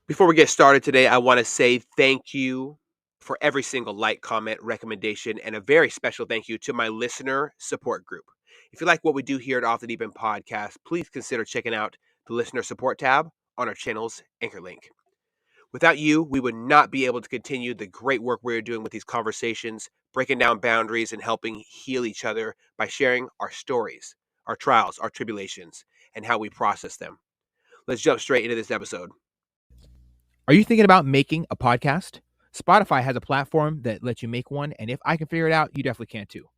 Before we get started today, I want to say thank you for every single like, comment, recommendation, and a very special thank you to my listener support group. If you like what we do here at Off the Deep End Podcast, please consider checking out the listener support tab on our channel's anchor link. Without you, we would not be able to continue the great work we're doing with these conversations, breaking down boundaries and helping heal each other by sharing our stories, our trials, our tribulations, and how we process them. Let's jump straight into this episode. Are you thinking about making a podcast? Spotify has a platform that lets you make one, and if I can figure it out, you definitely can too.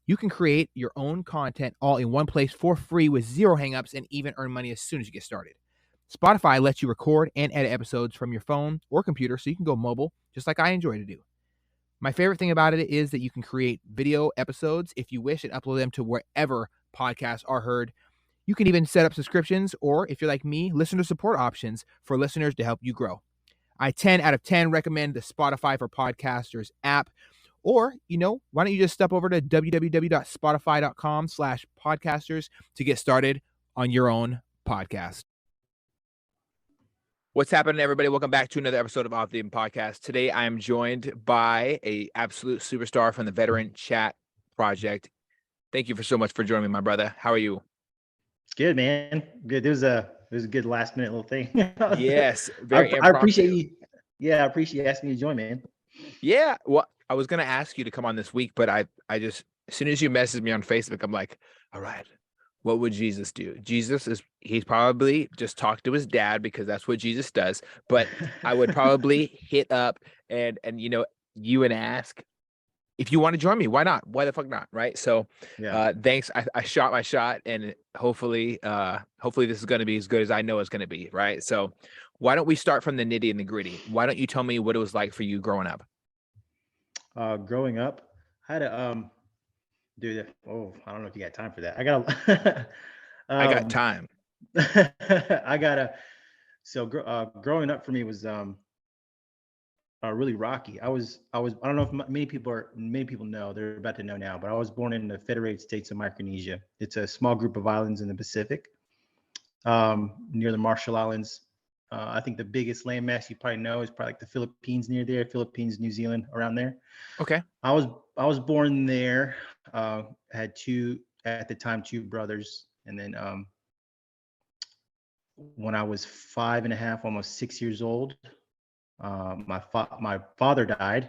You can create your own content all in one place for free with zero hangups and even earn money as soon as you get started. Spotify lets you record and edit episodes from your phone or computer so you can go mobile, just like I enjoy to do. My favorite thing about it is that you can create video episodes if you wish and upload them to wherever podcasts are heard. You can even set up subscriptions or, if you're like me, listener support options for listeners to help you grow. I 10 out of 10 recommend the Spotify for Podcasters app. Or, why don't you just step over to www.spotify.com/podcasters to get started on your own podcast. What's happening, everybody? Welcome back to another episode of Off the Deep End Podcast. Today, I am joined by a absolute superstar from the Veteran Chat Project. Thank you so much for joining me, my brother. How are you? Good, man. Good. It was a good last minute little thing. Yes, I very appreciate impromptu. you. Yeah, I appreciate you asking me to join, man. Yeah, well, I was gonna ask you to come on this week, but I just as soon as you messaged me on Facebook, I'm like, all right, what would Jesus do? He's probably just talked to his dad because that's what Jesus does. But I would probably hit up and you and ask if you want to join me. Why not? Why the fuck not? Right. So Yeah. thanks. I shot my shot, and hopefully this is gonna be as good as I know it's gonna be. Right. So why don't we start from the nitty and the gritty? Why don't you tell me what it was like for you growing up? Growing up, I had to do that. Oh, I don't know if you got time for that. I got I got um time. I gotta growing up for me was really rocky. I don't know if many people know, they're about to know now, but I was born in the Federated States of Micronesia. It's a small group of islands in the Pacific, near the Marshall Islands. I think the biggest landmass you probably know is probably like the Philippines near there, Philippines, New Zealand, around there. Okay. I was I was born there. Had two at the time, two brothers, and then when I was 5.5, almost 6 years old, my father died.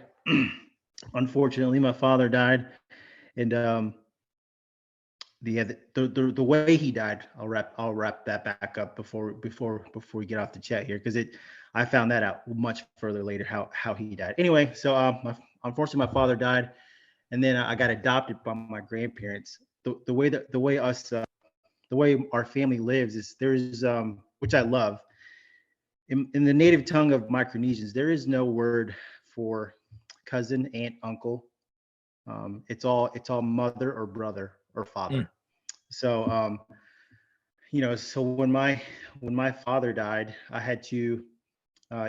Unfortunately, my father died, and the way he died, I'll wrap that back up before we get off the chat here, because I found that out much further later, how he died. Anyway, so unfortunately my father died, and then I got adopted by my grandparents. The way our family lives is, there's which I love, in the native tongue of Micronesians, there is no word for cousin, aunt, uncle. It's all mother or brother or Mm. father. So so when my father died, I had to.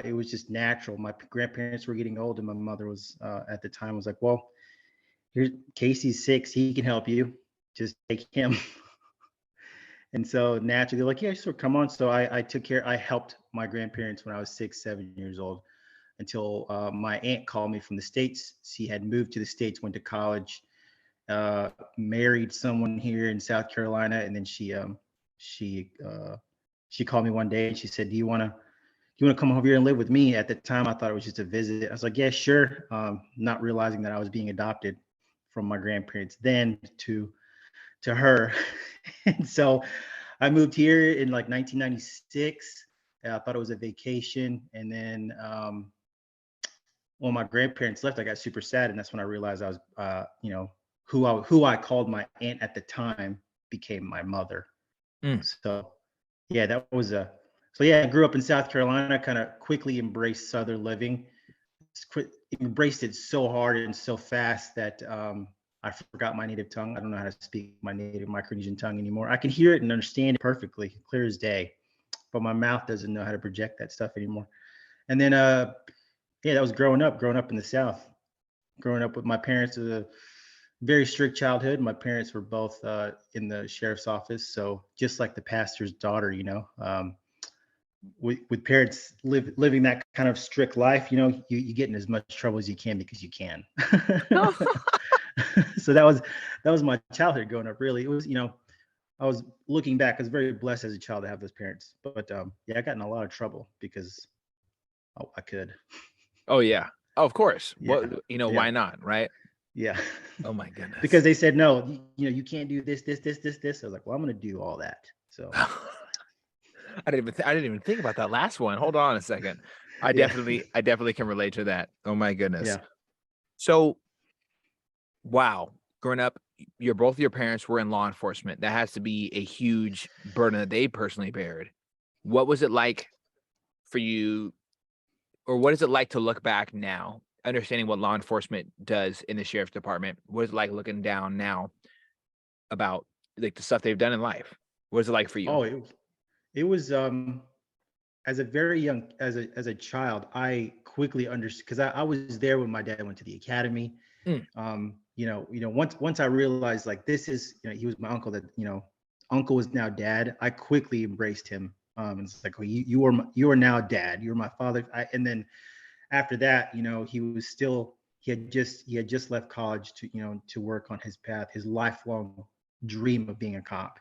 It was just natural. My grandparents were getting old, and my mother was, at the time, was like, "Well, here's Casey's 6. He can help you. Just take him." And so naturally, they're like, "Yeah, sure, come on." So I took care. I helped my grandparents when I was 6, 7 years old, until my aunt called me from the States. She had moved to the States, went to college, married someone here in South Carolina, and then she she called me one day and she said, "Do you want to come over here and live with me?" At the time, I thought it was just a visit. I was like, "Yeah, sure," not realizing that I was being adopted from my grandparents then to her. And so I moved here in like 1996. I thought it was a vacation, and then when my grandparents left, I got super sad, and that's when I realized I was, who I called my aunt at the time became my mother. Mm. So yeah, that was a. So yeah, I grew up in South Carolina. Kind of quickly embraced Southern living. Embraced it so hard and so fast that I forgot my native tongue. I don't know how to speak my native Micronesian tongue anymore. I can hear it and understand it perfectly, clear as day, but my mouth doesn't know how to project that stuff anymore. And then yeah, that was growing up in the South, growing up with my parents. Was a very strict childhood. My parents were both in the sheriff's office, so just like the pastor's daughter, with parents living that kind of strict life, you get in as much trouble as you can because you can. So that was my childhood growing up. Really, it was, I was looking back, I was very blessed as a child to have those parents. But yeah, I got in a lot of trouble because I could. Oh yeah. Oh, of course. Yeah, What, yeah, why not, right? yeah. Oh my Because goodness. they said no, you can't do this, this, this, this, this. I was like, well, I'm going to do all that. So I didn't even think about that last one. Hold on a second. I yeah, definitely can relate to that. Oh my goodness. yeah. So, wow, growing up, both your parents were in law enforcement. That has to be a huge burden that they personally bared. What was it like for you, or what is it like to look back now, understanding what law enforcement does in the sheriff's department? What is it like looking down now about like the stuff they've done in life? What is it like for you? Oh, it was as a very young as a child, I quickly understood because I was there when my dad went to the academy. Mm, Once I realized like this is, he was my uncle, that uncle is now dad. I quickly embraced him. And it's like, well, you are now dad. You're my father. And then after that, he had just left college to work on his path, his lifelong dream of being a cop.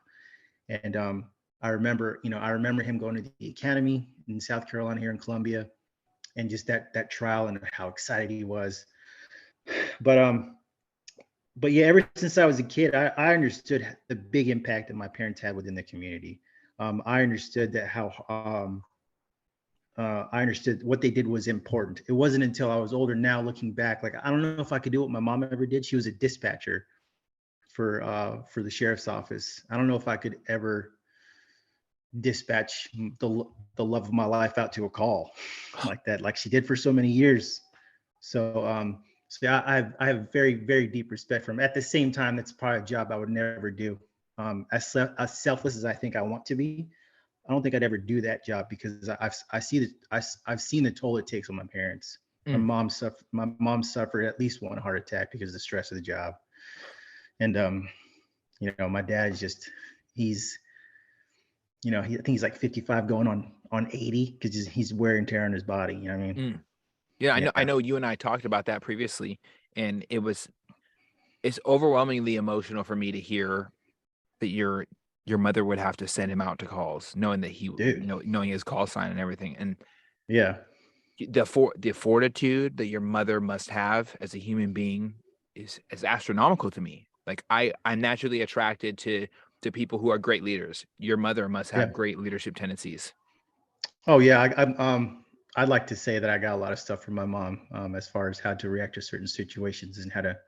And I remember him going to the academy in South Carolina here in Columbia, and just that trial and how excited he was. But yeah, ever since I was a kid, I understood the big impact that my parents had within the community. I understood that how I understood what they did was important. It wasn't until I was older, now looking back, like I don't know if I could do what my mom ever did. She was a dispatcher for the sheriff's office. I don't know if I could ever dispatch the love of my life out to a call like that, like she did for so many years. So yeah, I have very, very deep respect for him. At the same time, that's probably a job I would never do. As selfless as I think I want to be, I don't think I'd ever do that job because I've seen the toll it takes on my parents. My mm. mom suffered. My mom suffered at least one heart attack because of the stress of the job. And my dad is just he's I think he's like 55 going on 80 because he's wear and tear on his body. You know what I mean? Mm. Yeah, I Yeah, know you and I talked about that previously, and it's overwhelmingly emotional for me to hear that your mother would have to send him out to calls, knowing that dude. knowing his call sign and everything, and Yeah, the fortitude that your mother must have as a human being is astronomical to me. Like I'm naturally attracted to people who are great leaders. Your mother must yeah. have great leadership tendencies. Oh yeah, I'd like to say that I got a lot of stuff from my mom, as far as how to react to certain situations and how to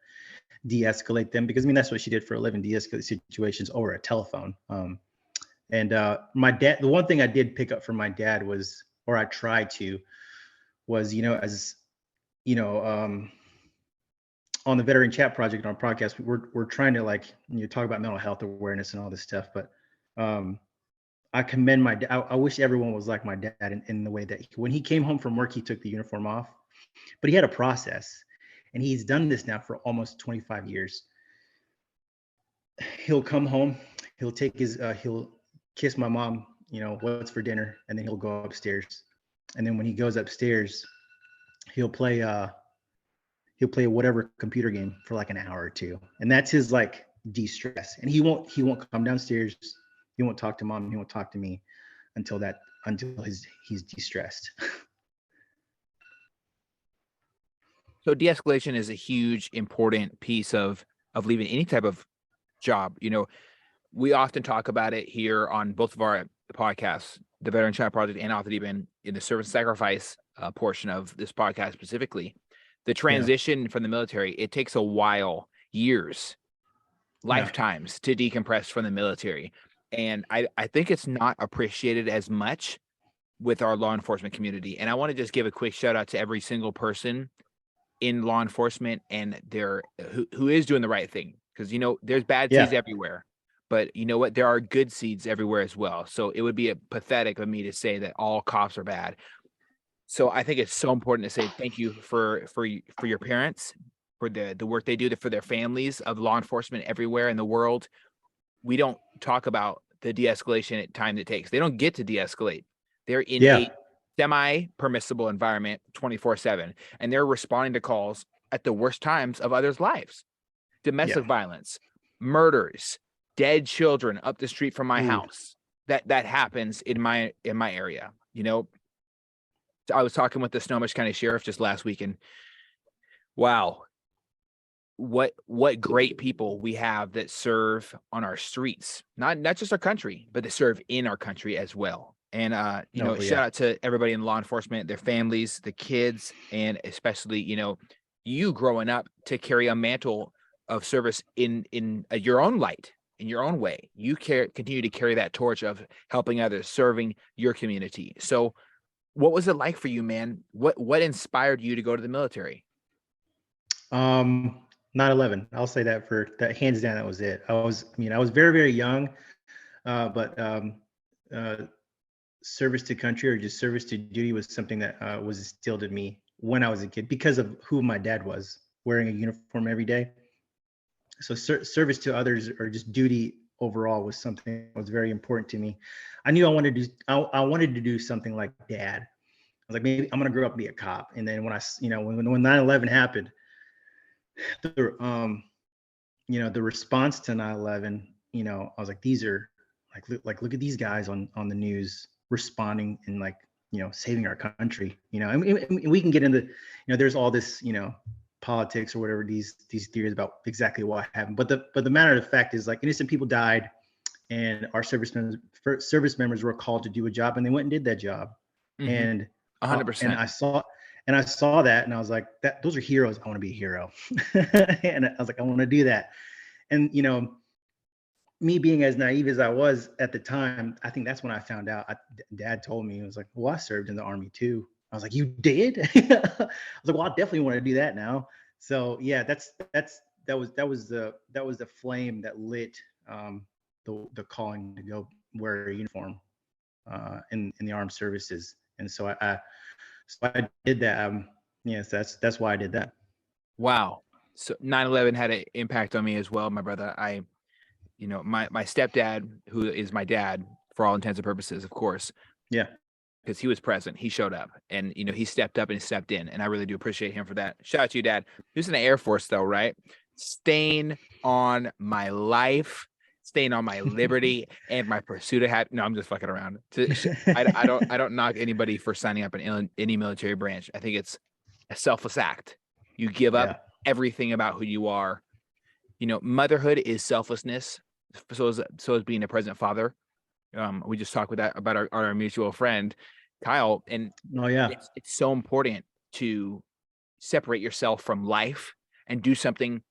de-escalate them. Because I mean that's what she did for a living, de-escalate situations over a telephone. And my dad, the one thing I did pick up from my dad was, or I tried to, was as you know on the Veteran Chat Project on our podcast, we're trying to like talk about mental health awareness and all this stuff. But um, I commend my dad. I wish everyone was like my dad in the way that when he came home from work, he took the uniform off, but he had a process, and he's done this now for almost 25 years. He'll come home, he'll kiss my mom, what's for dinner, and then he'll go upstairs. And then when he goes upstairs, he'll play he'll play whatever computer game for like an hour or two, and that's his like de-stress. And he won't come downstairs. He won't talk to mom. He won't talk to me until he's de-stressed. So de-escalation is a huge important piece of leaving any type of job. We often talk about it here on both of our podcasts, the Veteran Chat Project and Off the Deep End, in the service sacrifice portion of this podcast specifically. The Yeah, transition from the military, it takes a while, years, yeah, lifetimes to decompress from the military. And I think it's not appreciated as much with our law enforcement community. And I want to just give a quick shout out to every single person in law enforcement and who is doing the right thing. Because there's bad seeds yeah, everywhere. But you know what? There are good seeds everywhere as well. So it would be pathetic of me to say that all cops are bad. So I think it's so important to say thank you for your parents, for the work they do for their families of law enforcement everywhere in the world. We don't talk about the de-escalation time it takes. They don't get to de-escalate. They're in Yeah. a semi-permissible environment 24/7, and they're responding to calls at the worst times of others' lives. Domestic violence, murders, dead children up the street from my Ooh. house. That happens in my area. You know, I was talking with the Snohomish County Sheriff just last week, and wow, what great people we have that serve on our streets, not just our country, but they serve in our country as well. And Oh shout yeah. out to everybody in law enforcement, their families, the kids, and especially you growing up to carry a mantle of service in your own light, in your own way. You continue to carry that torch of helping others, serving your community. So what was it like for you, man? What inspired you to go to the military? 9/11. I'll say that for that, hands down. That was it. I was very, very young, but uh, service to country, or just service to duty, was something that was instilled in me when I was a kid because of who my dad was, wearing a uniform every day. So service to others, or just duty overall, was something that was very important to me. I knew I wanted to do something like dad. I was like, maybe I'm gonna grow up and be a cop. And then when 9/11 happened, the the response to 9/11, I was like, these are look at these guys on the news responding and saving our country. And we can get into, there's all this, politics or whatever, these theories about exactly what happened. But the matter of the fact is, like, innocent people died, and our service members were called to do a job, and they went and did that job. Mm-hmm. And 100%. I saw that, and I was like, those are heroes. I want to be a hero. And I was like, I want to do that. And me being as naive as I was at the time, I think that's when I found out. Dad told me, he was like, well, I served in the Army too. I was like, you did? I was like, well, I definitely want to do that now. So yeah, that was the flame that lit the calling to go wear a uniform in the armed services. And so I did that. Yes, that's why I did that. Wow. So 9/11 had an impact on me as well, my brother. My stepdad, who is my dad for all intents and purposes, of course, Yeah. because he was present, he showed up, and he stepped up and he stepped in, and I really do appreciate him for that. Shout out to you, Dad. He was in the Air Force, though, right? Staying on my life, staying on my liberty, and my pursuit of happiness. No, I'm just fucking around. I don't knock anybody for signing up in any military branch. I think it's a selfless act. You give up Yeah. everything about who you are. Motherhood is selflessness. So is being a present father. We just talked with that about our mutual friend Kyle, and Oh yeah. it's so important to separate yourself from life and do something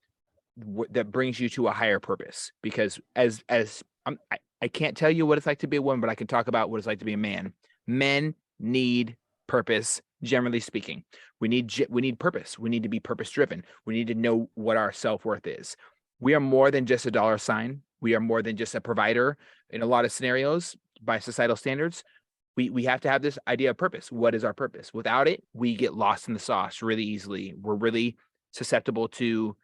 that brings you to a higher purpose. Because I can't tell you what it's like to be a woman, but I can talk about what it's like to be a man. Men need purpose. Generally speaking, we need purpose. We need to be purpose driven. We need to know what our self-worth is. We are more than just a dollar sign. We are more than just a provider in a lot of scenarios by societal standards. We have to have this idea of purpose. What is our purpose? Without it, we get lost in the sauce really easily. We're really susceptible to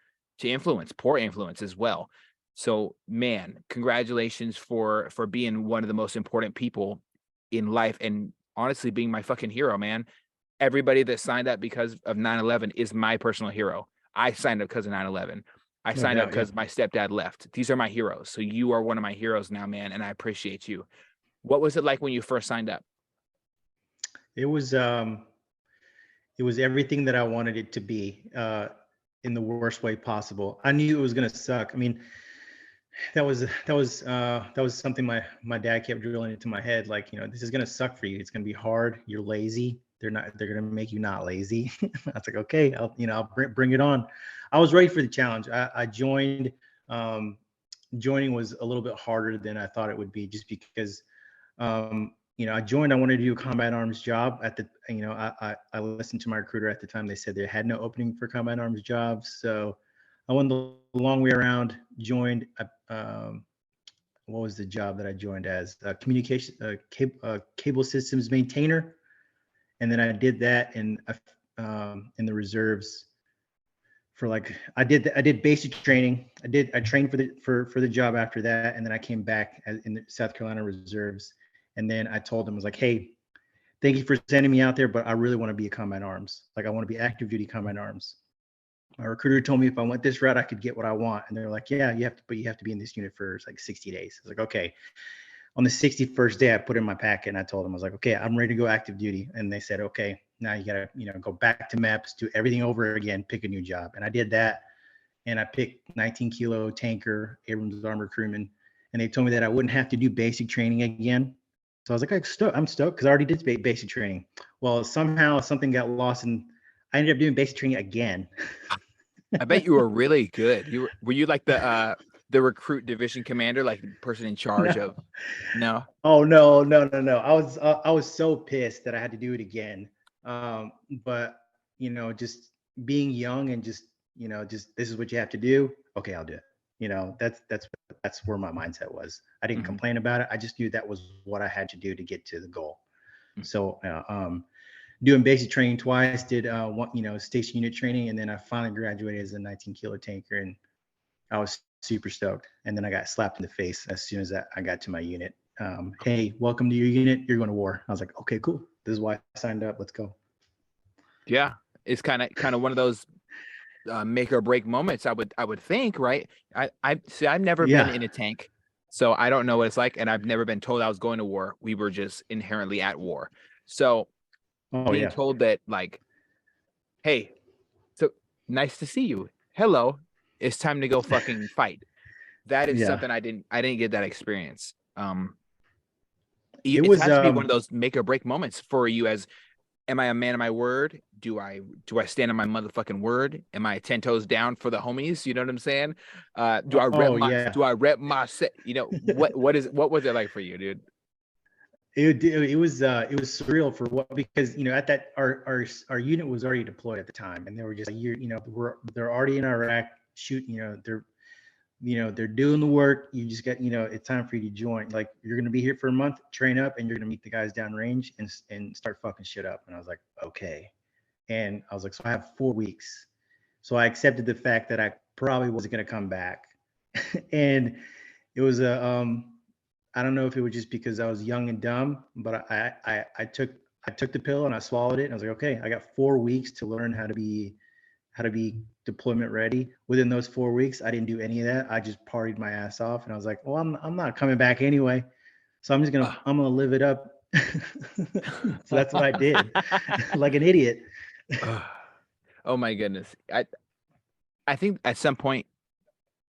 poor influence as well. So, man, congratulations for being one of the most important people in life, and honestly being my fucking hero, man. Everybody that signed up because of 9/11 is my personal hero. I signed up because of 9/11. I No signed up doubt. Yeah. because my stepdad left. These are my heroes. So you are one of my heroes now, man, and I appreciate you. What was it like when you first signed up? It was everything that I wanted it to be, in the worst way possible. I knew it was gonna suck. I mean, that was something my dad kept drilling into my head. Like, this is gonna suck for you. It's gonna be hard. You're lazy. They're gonna make you not lazy. I was like, okay, I'll bring it on. I was ready for the challenge. I joined. Joining was a little bit harder than I thought it would be, just because I joined. I wanted to do a combat arms job. I listened to my recruiter at the time. They said they had no opening for combat arms jobs. So I went the long way around, joined. What was the job that I joined as? Communication, cable systems maintainer. And then I did that in the reserves for I did basic training. I trained for the job after that, and then I came back in the South Carolina reserves. And then I told them, I was like, hey, thank you for sending me out there, but I really want to be a combat arms. Like I want to be active duty combat arms. My recruiter told me if I went this route, I could get what I want. And they're like, yeah, you have to, but you have to be in this unit for like 60 days. I was like, okay. On the 61st day, I put in my packet and I told them, I was like, okay, I'm ready to go active duty. And they said, okay, now you got to, go back to MEPS, do everything over again, pick a new job. And I did that. And I picked 19 kilo tanker, Abrams armored crewman. And they told me that I wouldn't have to do basic training again. So I was like, I'm stoked because I already did basic training. Well, somehow something got lost and I ended up doing basic training again. I bet you were really good. Were you like the recruit division commander, like the person in charge No. of? No. Oh no. I was so pissed that I had to do it again. But just being young and just this is what you have to do. Okay, I'll do it. That's where my mindset was. I didn't complain about it. I just knew that was what I had to do to get to the goal. So doing basic training twice, did one, station unit training, and then I finally graduated as a 19 kilo tanker, and I was super stoked. And then I got slapped in the face as soon as I got to my unit. Hey, welcome to your unit. You're going to war. I was like, okay, cool. This is why I signed up. Let's go. Yeah, it's kind of one of those make or break moments. I would think, right? I see. I've never been in a tank, so I don't know what it's like, and I've never been told I was going to war. We were just inherently at war. So being told that, like, hey, so nice to see you. Hello, it's time to go fucking fight. That is something I didn't get that experience. It has to be one of those make or break moments for you. As, am I a man of my word? Do I stand on my motherfucking word? Am I 10 toes down for the homies? You know what I'm saying? Do I rep my set? What was it like for you, dude? It was surreal for what, because at that our unit was already deployed at the time, and they were just they're already in Iraq shooting, they're doing the work. You just got, it's time for you to join. Like, you're going to be here for a month, train up, and you're going to meet the guys down range and start fucking shit up. And I was like, okay. And I was like, so I have 4 weeks. So I accepted the fact that I probably wasn't going to come back. And it was I don't know if it was just because I was young and dumb, but I took the pill and I swallowed it. And I was like, okay, I got 4 weeks to learn how to be deployment ready. Within those 4 weeks, I didn't do any of that. I just partied my ass off, and I was like, well, I'm not coming back anyway, so I'm gonna live it up. So that's what I did, like an idiot. Oh my goodness. I think at some point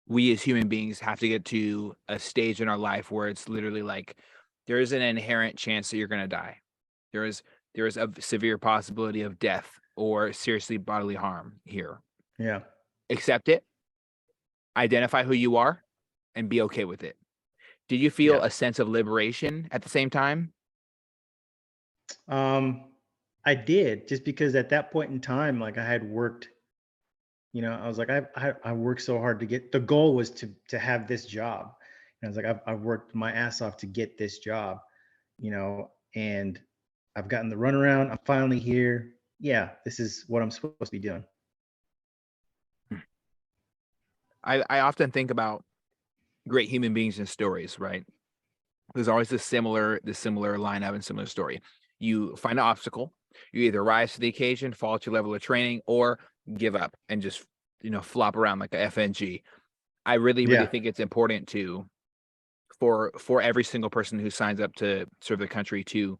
we as human beings have to get to a stage in our life where it's literally like there is an inherent chance that you're going to die. There is a severe possibility of death or seriously bodily harm here. Yeah. Accept it, identify who you are, and be okay with it. Did you feel a sense of liberation at the same time? I did, just because at that point in time, like, I had worked, I was like, I worked so hard to get, the goal was to have this job. And I was like, I've worked my ass off to get this job, and I've gotten the runaround. I'm finally here. Yeah, this is what I'm supposed to be doing. I often think about great human beings and stories, right? There's always this similar lineup and similar story. You find an obstacle, you either rise to the occasion, fall to your level of training, or give up and just flop around like a FNG. I really think it's important for every single person who signs up to serve the country to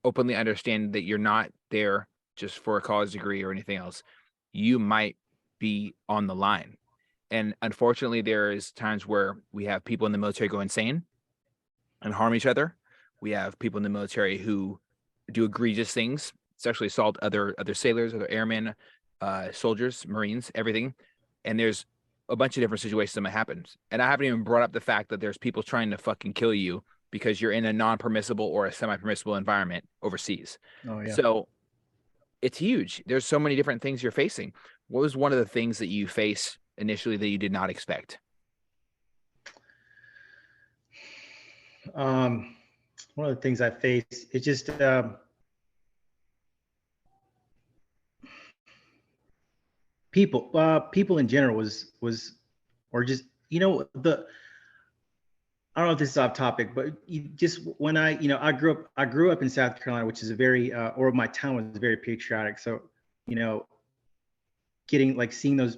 openly understand that you're not there just for a college degree or anything else. You might be on the line. And unfortunately, there is times where we have people in the military go insane and harm each other. We have people in the military who do egregious things, sexually assault other sailors, other airmen, soldiers, Marines, everything. And there's a bunch of different situations that happens. And I haven't even brought up the fact that there's people trying to fucking kill you because you're in a non-permissible or a semi-permissible environment overseas. Oh, yeah. So it's huge. There's so many different things you're facing. What was one of the things that you faced initially that you did not expect? One of the things I face, it's just people in general was or just the I don't know if this is off topic, but just when I grew up in South Carolina, which is a very, or my town was very patriotic. So, you know, getting like seeing those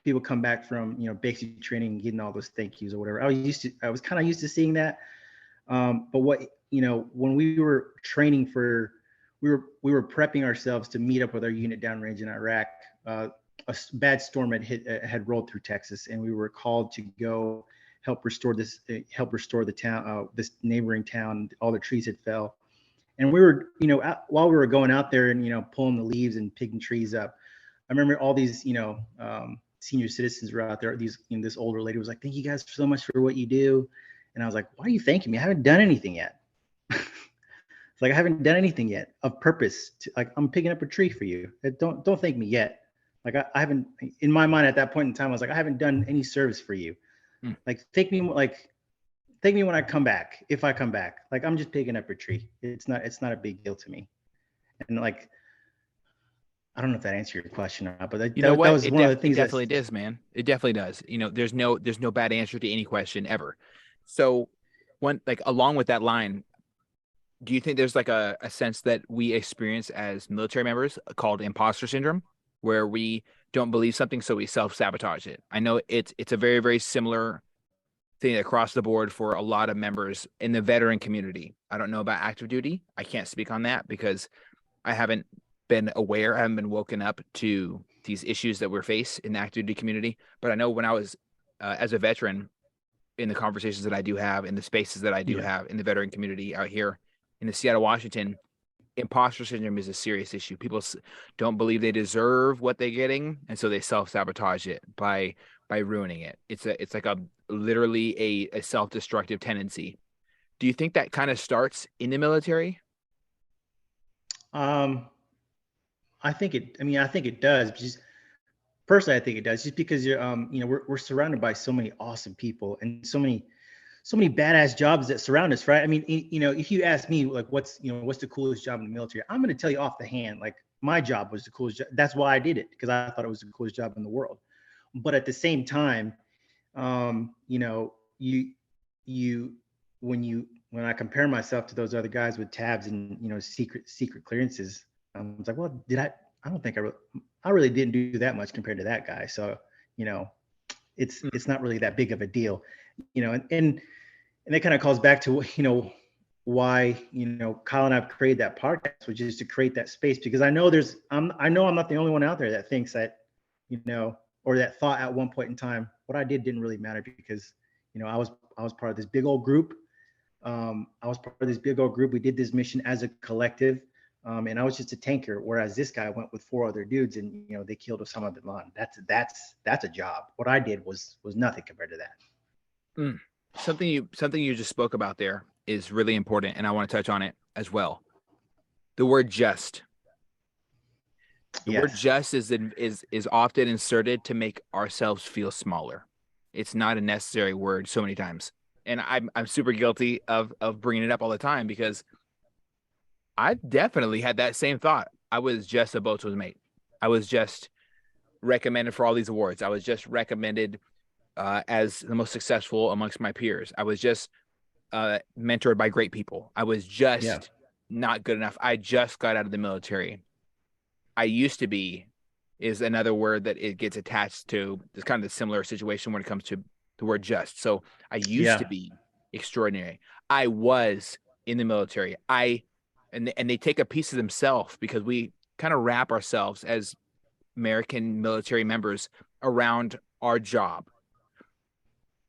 people come back from, basic training and getting all those thank yous or whatever. I was kind of used to seeing that. But when we were training for, we were prepping ourselves to meet up with our unit downrange in Iraq. Bad storm had rolled through Texas, and we were called to go help restore the town, this neighboring town. All the trees had fell, and we were, while we were going out there and pulling the leaves and picking trees up. I remember all these, senior citizens were out there. This older lady was like, "Thank you guys so much for what you do," and I was like, "Why are you thanking me? I haven't done anything yet." It's like I haven't done anything yet of purpose. Like I'm picking up a tree for you. Don't thank me yet. Like I haven't, in my mind at that point in time, I was like, I haven't done any service for you. Like thank me when I come back, if I come back. Like I'm just picking up a tree. It's not a big deal to me. And like, I don't know if that answered your question or not, but You know that what? was one of the things It definitely does, man. It definitely does. There's no bad answer to any question ever. So along with that line, do you think there's like a sense that we experience as military members called imposter syndrome, where we don't believe something, so we self-sabotage it? I know it's a very, very similar thing across the board for a lot of members in the veteran community. I don't know about active duty. I can't speak on that because I haven't been aware. I haven't been woken up to these issues that we're faced in the active duty community. But I know when I was as a veteran, in the conversations that I do have, in the spaces that I do have in the veteran community out here in the Seattle, Washington, imposter syndrome is a serious issue. People don't believe they deserve what they're getting, and so they self-sabotage it by ruining it. It's like a literally a self-destructive tendency. Do you think that kind of starts in the military? I think it does. Just personally, I think it does. Just because we're surrounded by so many awesome people and so many badass jobs that surround us, right? I mean, if you ask me, like, what's the coolest job in the military, I'm going to tell you off the hand, like my job was the coolest job. That's why I did it, because I thought it was the coolest job in the world. But at the same time, you you when I compare myself to those other guys with tabs and secret clearances, it's like, well, I don't think I really didn't do that much compared to that guy. So, it's not really that big of a deal, and that kind of calls back to why Kyle and I've created that podcast, which is to create that space, because I know I'm not the only one out there that thinks that, or that thought at one point in time what I didn't really matter, because I was part of this big old group. We did this mission as a collective, and I was just a tanker, whereas this guy went with 4 other dudes, and they killed Osama bin Laden. That's a job. What I did was nothing compared to that. Something you just spoke about there is really important, and I want to touch on it as well. The word just. The word just is often inserted to make ourselves feel smaller. It's not a necessary word so many times. And I'm super guilty of bringing it up all the time, because I definitely had that same thought. I was just a boat's mate. I was just recommended for all these awards. I was just recommended as the most successful amongst my peers. I was just mentored by great people. I was just not good enough. I just got out of the military. I used to be is another word that it gets attached to. It's kind of a similar situation when it comes to the word just. So I used to be extraordinary. I was in the military. And they take a piece of themselves, because we kind of wrap ourselves as American military members around our job.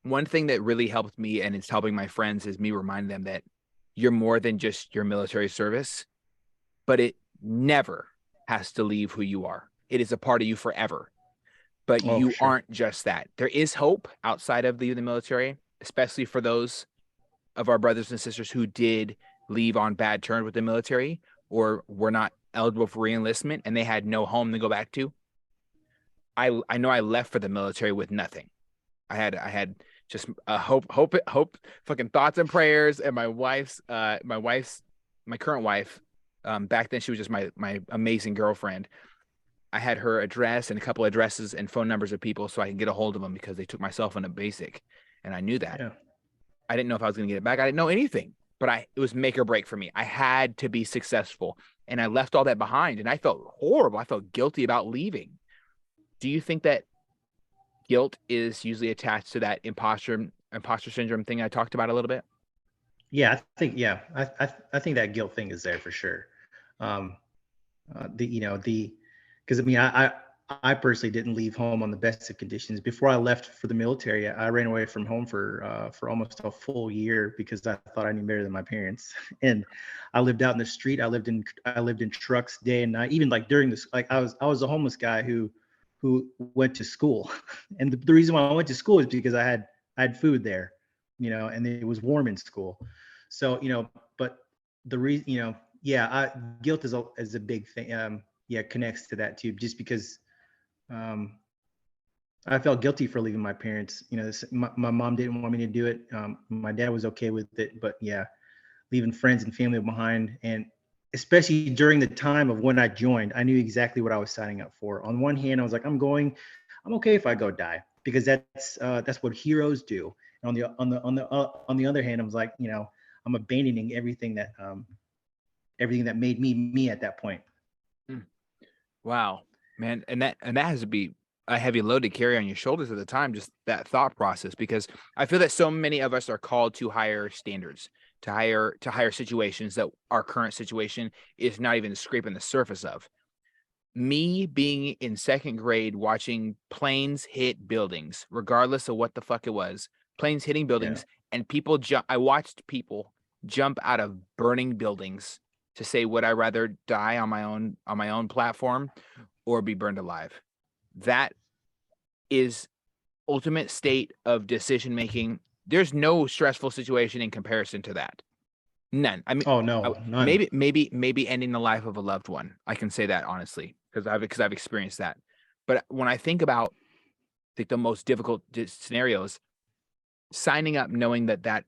One thing that really helped me, and it's helping my friends, is me remind them that you're more than just your military service, but it never has to leave who you are. It is a part of you forever. But you aren't just that. There is hope outside of the military, especially for those of our brothers and sisters who did leave on bad terms with the military, or were not eligible for reenlistment, and they had no home to go back to. I know I left for the military with nothing. I had just hope, fucking thoughts and prayers. And my current wife, back then she was just my amazing girlfriend. I had her address and a couple addresses and phone numbers of people so I can get a hold of them, because they took my cell phone at basic, and I knew that. I didn't know if I was going to get it back. I didn't know anything, but it was make or break for me. I had to be successful, and I left all that behind, and I felt horrible. I felt guilty about leaving. Do you think that guilt is usually attached to that imposter syndrome thing I talked about a little bit? Yeah, I think that guilt thing is there for sure. Um, the you know the because I mean I personally didn't leave home on the best of conditions. Before I left for the military, I ran away from home for almost a full year because I thought I knew better than my parents. And I lived out in the street. I lived in trucks day and night. Even like during this, like I was a homeless guy who went to school. And the reason why I went to school is because I had food there, and it was warm in school. So but the reason, yeah, guilt is a big thing. Yeah, connects to that too, just because um, I felt guilty for leaving my parents. My mom didn't want me to do it. My dad was okay with it, but yeah, leaving friends and family behind, and especially during the time of when I joined, I knew exactly what I was signing up for. On one hand, I was like, I'm okay if I go die, because that's what heroes do. And on the other hand, I was like, I'm abandoning everything that made me me at that point. Mm. Wow, man, and that has to be a heavy load to carry on your shoulders at the time, just that thought process, because I feel that so many of us are called to higher standards, to higher situations that our current situation is not even scraping the surface of. Me being in second grade watching planes hit buildings, regardless of what the fuck it was, planes hitting Yeah. buildings, and I watched people jump out of burning buildings to say, would I rather die on my own platform or be burned alive? That is ultimate state of decision making. There's no stressful situation in comparison to that. None. I mean, Oh no, none. maybe ending the life of a loved one. I can say that honestly because I've experienced that. But when I think about the most difficult scenarios, signing up knowing that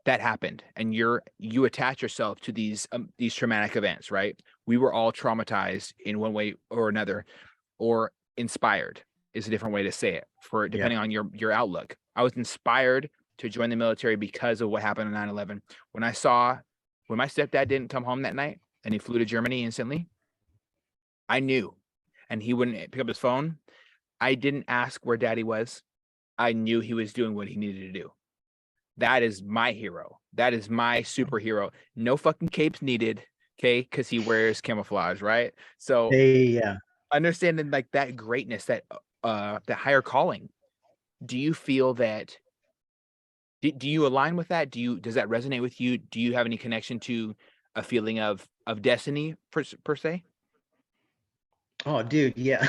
happened, and you attach yourself to these traumatic events, right? We were all traumatized in one way or another, or inspired is a different way to say it, for Yeah. depending on your outlook. I was inspired to join the military because of what happened on 9/11. When my stepdad didn't come home that night and he flew to Germany instantly, I knew, and he wouldn't pick up his phone. I didn't ask where daddy was. I knew he was doing what he needed to do. That is my hero. That is my superhero. No fucking capes needed, okay? Because he wears camouflage, right? So Yeah. understanding like that greatness, that higher calling. Do you feel that do you align with that? Does that resonate with you? Do you have any connection to a feeling of destiny per se? Oh, dude, yeah.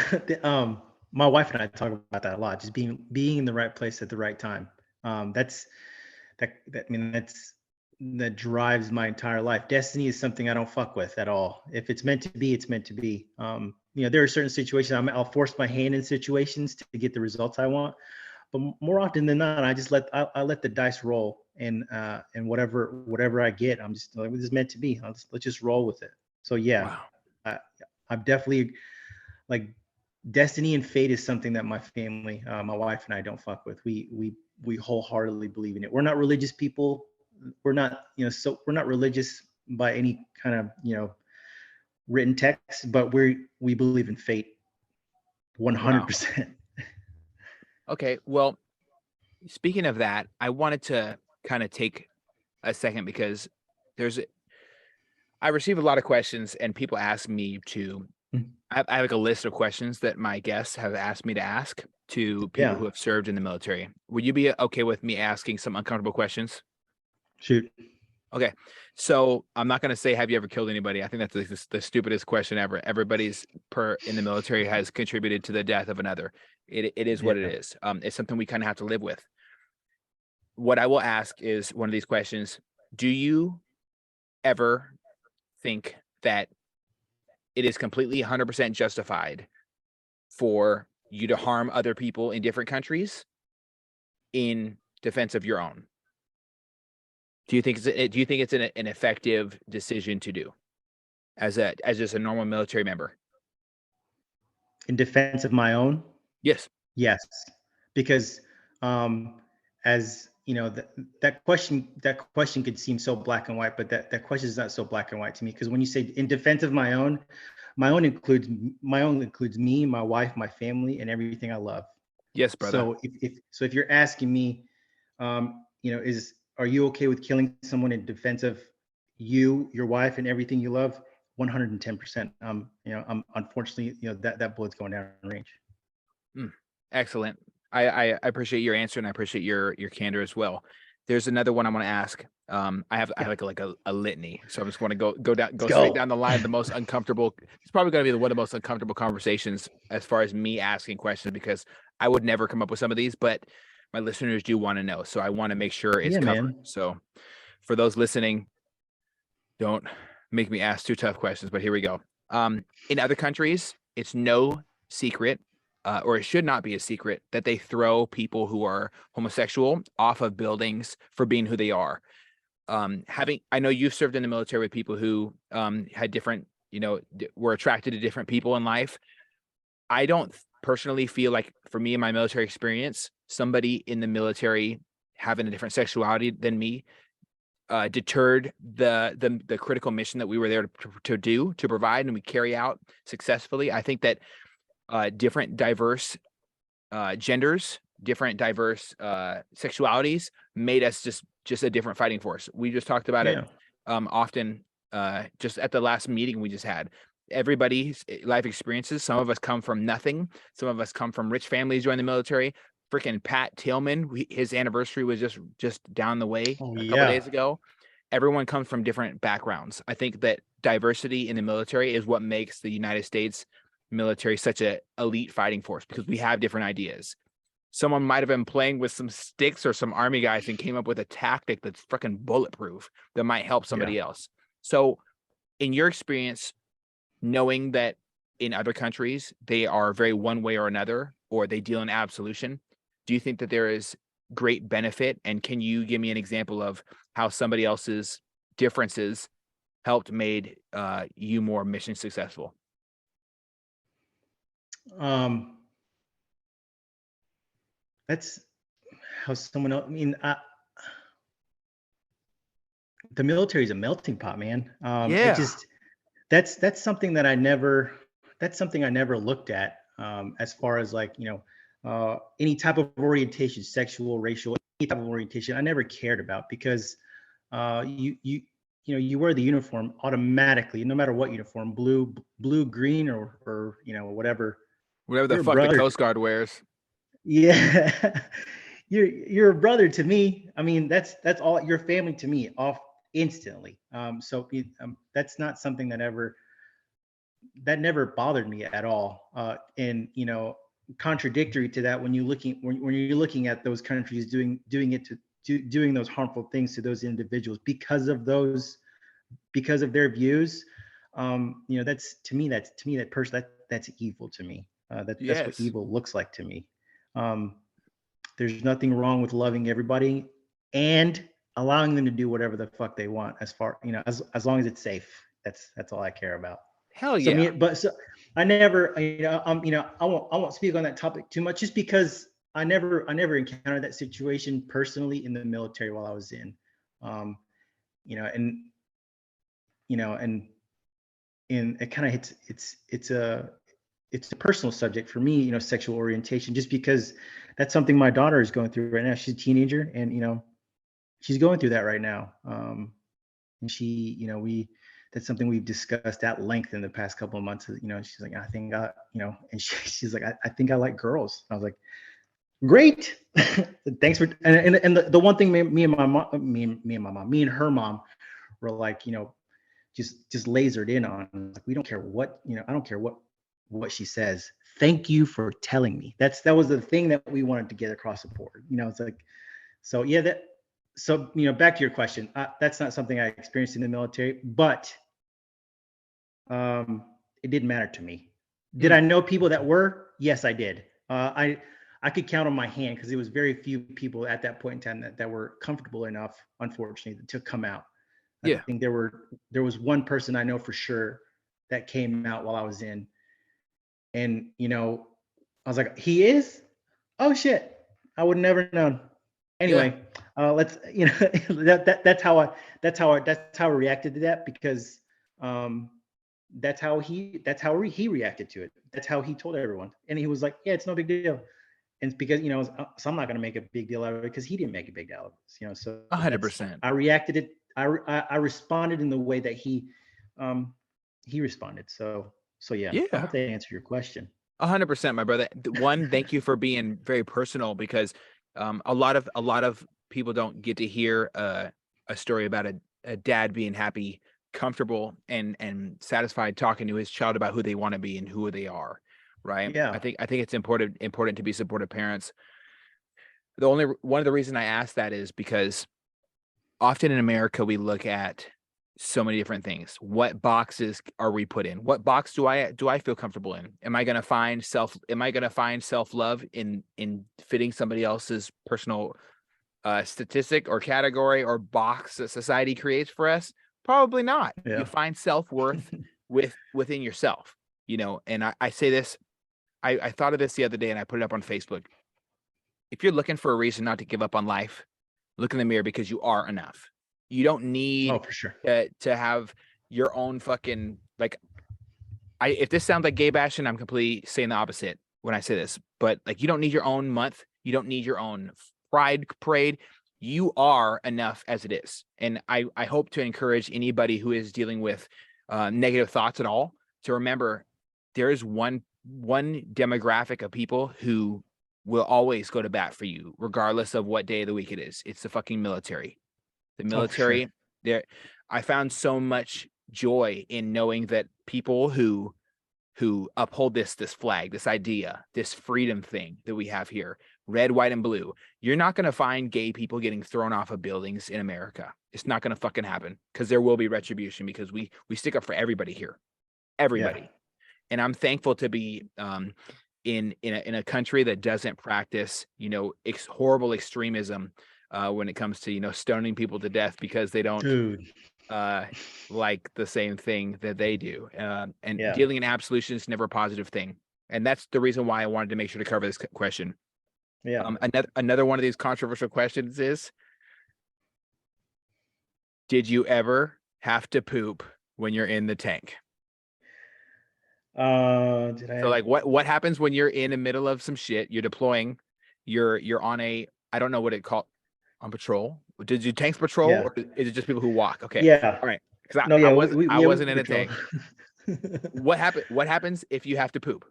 My wife and I talk about that a lot. Just being in the right place at the right time. That's that. I mean, that drives my entire life. Destiny is something I don't fuck with at all. If it's meant to be, it's meant to be. There are certain situations I'll force my hand in situations to get the results I want, but more often than not, I let the dice roll, and whatever I get, I'm just like, this is meant to be. Let's just roll with it. So yeah, Wow. I, I'm definitely like, destiny and fate is something that my family, my wife and I don't fuck with. We wholeheartedly believe in it. We're not religious people. We're not religious by any kind of written text, but we believe in fate Wow. 100%. Okay. Well, speaking of that, I wanted to kind of take a second because there's I receive a lot of questions and people ask me to I have like a list of questions that my guests have asked me to ask to people Yeah, who have served in the military. Would you be okay with me asking some uncomfortable questions? shoot. Okay. So I'm not going to say, have you ever killed anybody? I think that's the stupidest question ever. Everybody's per in the military has contributed to the death of another. It is what it Yeah. is. It's something we kind of have to live with. What I will ask is one of these questions. Do you ever think that it is completely 100% justified for you to harm other people in different countries in defense of your own? Do you think it's an effective decision to do as just a normal military member? In defense of my own, Yes. yes, because um, as that question could seem so black and white, but that question is not so black and white to me. Because when you say in defense of my own includes me, my wife, my family, and everything I love. Yes, brother. So if you're asking me, are you okay with killing someone in defense of you, your wife, and everything you love? 110%. I'm unfortunately, that bullet's going down range. Excellent. I appreciate your answer, and I appreciate your candor as well. There's another one I want to ask. I have like a litany, so I just want to go straight down the line of the most uncomfortable. It's probably going to be one of the most uncomfortable conversations as far as me asking questions, because I would never come up with some of these, but my listeners do want to know, so I want to make sure it's covered. Man. So for those listening, don't make me ask too tough questions, but here we go. In other countries, it's no secret, or it should not be a secret, that they throw people who are homosexual off of buildings for being who they are. I know you've served in the military with people who had different, were attracted to different people in life. I don't personally feel like, for me in my military experience, somebody in the military having a different sexuality than me deterred the critical mission that we were there to provide and we carry out successfully. I think that different diverse genders, different diverse sexualities made us just a different fighting force. We just talked about it often just at the last meeting we just had. Everybody's life experiences. Some of us come from nothing. Some of us come from rich families, join the military. Freaking Pat Tillman, his anniversary was just down the way a couple days ago. Everyone comes from different backgrounds. I think that diversity in the military is what makes the United States military such a elite fighting force, because we have different ideas. Someone might have been playing with some sticks or some army guys and came up with a tactic that's freaking bulletproof that might help somebody else. So in your experience, knowing that in other countries they are very one way or another, or they deal in absolution, do you think that there is great benefit? And can you give me an example of how somebody else's differences helped made you more mission successful? That's how someone else. I mean, the military is a melting pot, man. That's something that I never. That's something I never looked at as far as like any type of orientation, sexual, racial, any type of orientation. I never cared about, because you wear the uniform automatically, no matter what uniform, blue, green, or whatever the fuck the Coast Guard wears. Yeah. You're a brother to me. I mean, that's all. Your family to me, off instantly. So that's not something that never bothered me at all. And contradictory to that, when you're looking at those countries doing those harmful things to those individuals because of their views, that's to me that person that's evil to me. That's what evil looks like to me. There's nothing wrong with loving everybody and allowing them to do whatever the fuck they want, as long as it's safe. That's all I care about. Hell yeah. I never, I won't speak on that topic too much, just because I never encountered that situation personally in the military while I was in, and it kind of hits, it's a personal subject for me, sexual orientation, just because that's something my daughter is going through right now. She's a teenager, and she's going through that right now. And that's something we've discussed at length in the past couple of months. She's like, I think and she's like, I think I like girls. I was like, great. Thanks for, and the one thing me and her mom were like, just lasered in on, like, we don't care what, I don't care what she says. Thank you for telling me. That was the thing that we wanted to get across the board. It's like, so yeah, back to your question. That's not something I experienced in the military, but it didn't matter to me. Did I know people that were? Yes, I did. I could count on my hand, because it was very few people at that point in time that were comfortable enough, unfortunately, to come out. I think there was one person I know for sure that came out while I was in. And I was like, he is? Oh shit. I would have never known. Anyway, let's that's how I reacted to that, because that's how he reacted to it. That's how he told everyone, and he was like, yeah, it's no big deal. And it's because so I'm not going to make a big deal out of it, because he didn't make a big deal out of it. So that's 100%. I reacted it. I responded in the way that he responded. So yeah, I Yeah. hope that answered your question. 100%, my brother. One, thank you for being very personal, because a lot of people don't get to hear a story about a dad being happy, comfortable, and satisfied talking to his child about who they want to be and who they are. Right. Yeah, I think it's important to be supportive parents. The only one of the reason I ask that is because often in America we look at so many different things. What boxes are we put in? What box do I feel comfortable in? Am I going to find self-love in fitting somebody else's personal statistic or category or box that society creates for us? Probably not. You yeah, find self-worth within yourself, and I say this, I thought of this the other day and I put it up on Facebook. If you're looking for a reason not to give up on life, look in the mirror, because you are enough. You don't oh, need for sure. to have your own fucking, like, if this sounds like gay bashing, I'm completely saying the opposite when I say this. But like, you don't need your own month. You don't need your own pride parade. You are enough as it is. And I hope to encourage anybody who is dealing with negative thoughts at all to remember there is one demographic of people who will always go to bat for you, regardless of what day of the week it is. It's the fucking military. The Oh, for sure. military, there, I found so much joy in knowing that people who uphold this flag, this idea, this freedom thing that we have here, red, white, and blue. You're not going to find gay people getting thrown off of buildings in America. It's not going to fucking happen, because there will be retribution, because we stick up for everybody here, Yeah. everybody. And I'm thankful to be in a country that doesn't practice horrible extremism when it comes to stoning people to death because they don't Dude. like the same thing that they do. And Yeah. dealing in absolution is never a positive thing. And that's the reason why I wanted to make sure to cover this question. Yeah. Another one of these controversial questions is, did you ever have to poop when you're in the tank? Did I So have? like, what happens when you're in the middle of some shit, you're deploying, you're on a, I don't know what it called, on patrol? Did you tanks patrol, Yeah. or is it just people who walk? Okay. Yeah. All right. Because No, yeah, I we wasn't in a patrol. tank. What happens if you have to poop?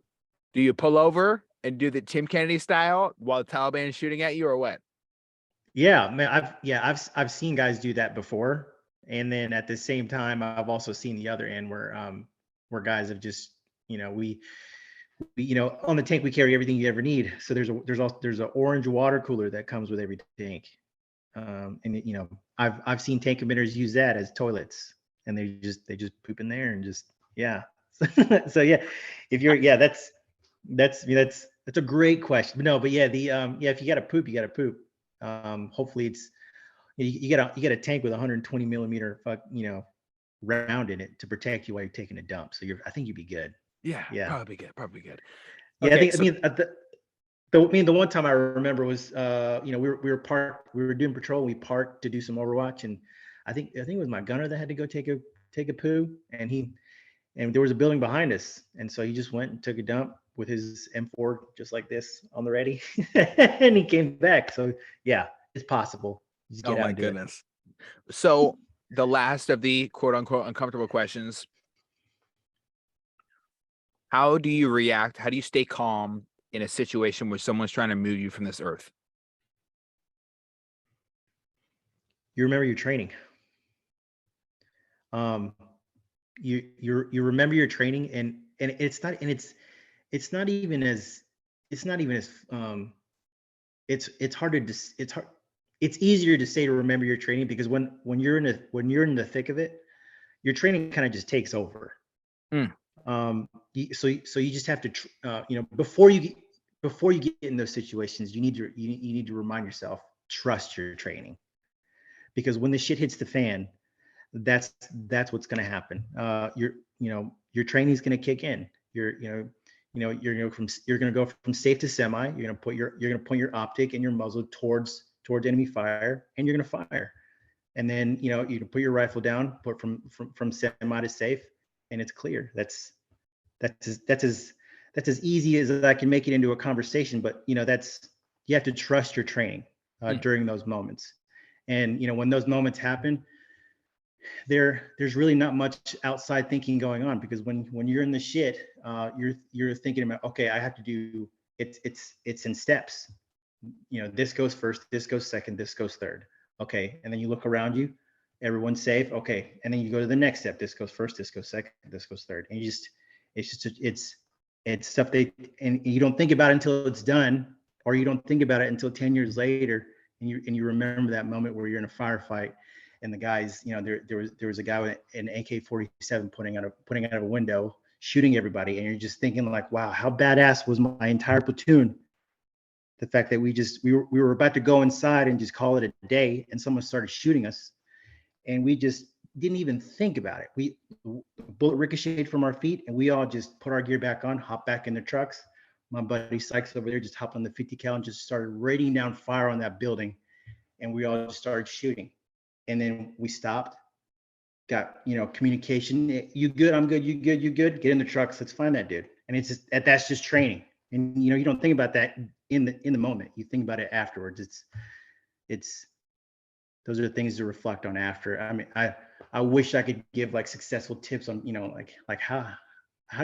Do you pull over and do the Tim Kennedy style while the Taliban is shooting at you, or what? Yeah, man, I've seen guys do that before, and then at the same time, I've also seen the other end where guys have just, we on the tank we carry everything you ever need. So there's an orange water cooler that comes with every tank, and I've seen tank emitters use that as toilets, and they just poop in there and just, yeah. So yeah, if you're, yeah, that's a great question. But no, but yeah, yeah, if you got to poop, you got to poop. Hopefully it's, you get a tank with 120 millimeter round in it to protect you while you're taking a dump. So I think you'd be good. Yeah, Yeah. probably good. Yeah, Okay, I so mean, the one time I remember was, we were doing patrol. We parked to do some Overwatch, and I think it was my gunner that had to go take a poo, and there was a building behind us, and so he just went and took a dump with his M4 just like this on the ready, and he came back. So yeah, it's possible. Just oh get out my and do it. goodness. So the last of the quote unquote uncomfortable questions: how do you react? How do you stay calm in a situation where someone's trying to move you from this earth? You remember your training. Um, you remember your training, and it's not even as it's not even as it's hard to it's hard it's easier to say to remember your training, because when you're in the thick of it, your training kind of just takes over. Mm. So you just have to before you get in those situations, you need to remind yourself, trust your training, because when the shit hits the fan, that's what's going to happen. Your training is going to kick in. You're going to go from safe to semi. You're going to point your optic and your muzzle towards towards enemy fire, and you're going to fire. And then, you know, you can put your rifle down, put from semi to safe, and it's clear. That's as easy as I can make it into a conversation. But you know, you have to trust your training during those moments. And you know, when those moments happen, there's really not much outside thinking going on, because when you're in the shit, you're thinking about, okay, I have to do it's in steps. You know, this goes first, this goes second, this goes third. Okay, and then you look around you, everyone's safe. Okay, and then you go to the next step. This goes first, this goes second, this goes third, and it's stuff and you don't think about it until it's done, or you don't think about it until 10 years later, and you remember that moment where you're in a firefight, and the guys, you know, there was a guy with an AK-47 putting out of a window, shooting everybody, and you're just thinking like, wow, how badass was my entire platoon. The fact that we were about to go inside and just call it a day, and someone started shooting us, and we just didn't even think about it. The bullet ricocheted from our feet, and we all just put our gear back on, hop back in the trucks. My buddy Sykes over there just hopped on the 50 cal and just started raining down fire on that building, and we all just started shooting. And then we stopped, got, you know, communication. You good? I'm good. You good? You good? Get in the trucks. Let's find that dude. And it's just that's just training. And you know, you don't think about that in the moment. You think about it afterwards. It's those are the things to reflect on after. I mean, I wish I could give like successful tips on, you know, like how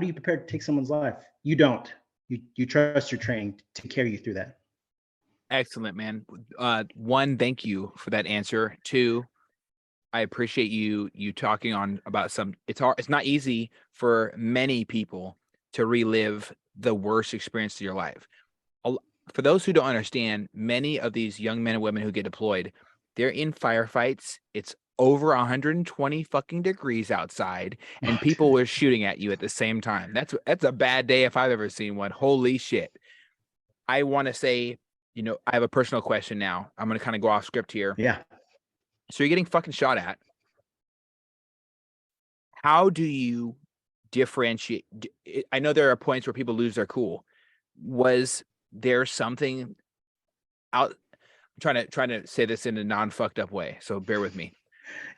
do you prepare to take someone's life? You don't. You trust your training to carry you through that. Excellent, man. One, thank you for that answer. Two, I appreciate you talking on about it's hard. It's not easy for many people to relive the worst experience of your life. For those who don't understand, many of these young men and women who get deployed, they're in firefights. It's over 120 fucking degrees outside, and people were shooting at you at the same time. That's a bad day if I've ever seen one. Holy shit. I want to say, you know, I have a personal question now. I'm going to kind of go off script here. Yeah. So you're getting fucking shot at. How do you differentiate? I know there are points where people lose their cool. Was there something out? I'm trying to say this in a non-fucked up way, so bear with me.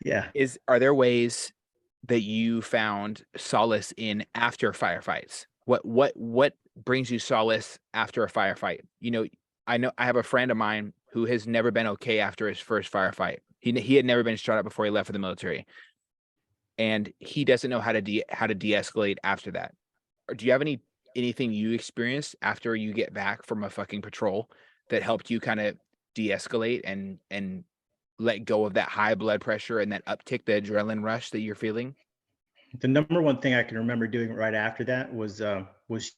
Yeah. Are there ways that you found solace in after firefights? What brings you solace after a firefight? You know I have a friend of mine who has never been okay after his first firefight. He had never been shot at before he left for the military, and he doesn't know how to de-escalate after that. Or do you have anything you experienced after you get back from a fucking patrol that helped you kind of de-escalate and let go of that high blood pressure and that uptick, the adrenaline rush that you're feeling? The number one thing I can remember doing right after that was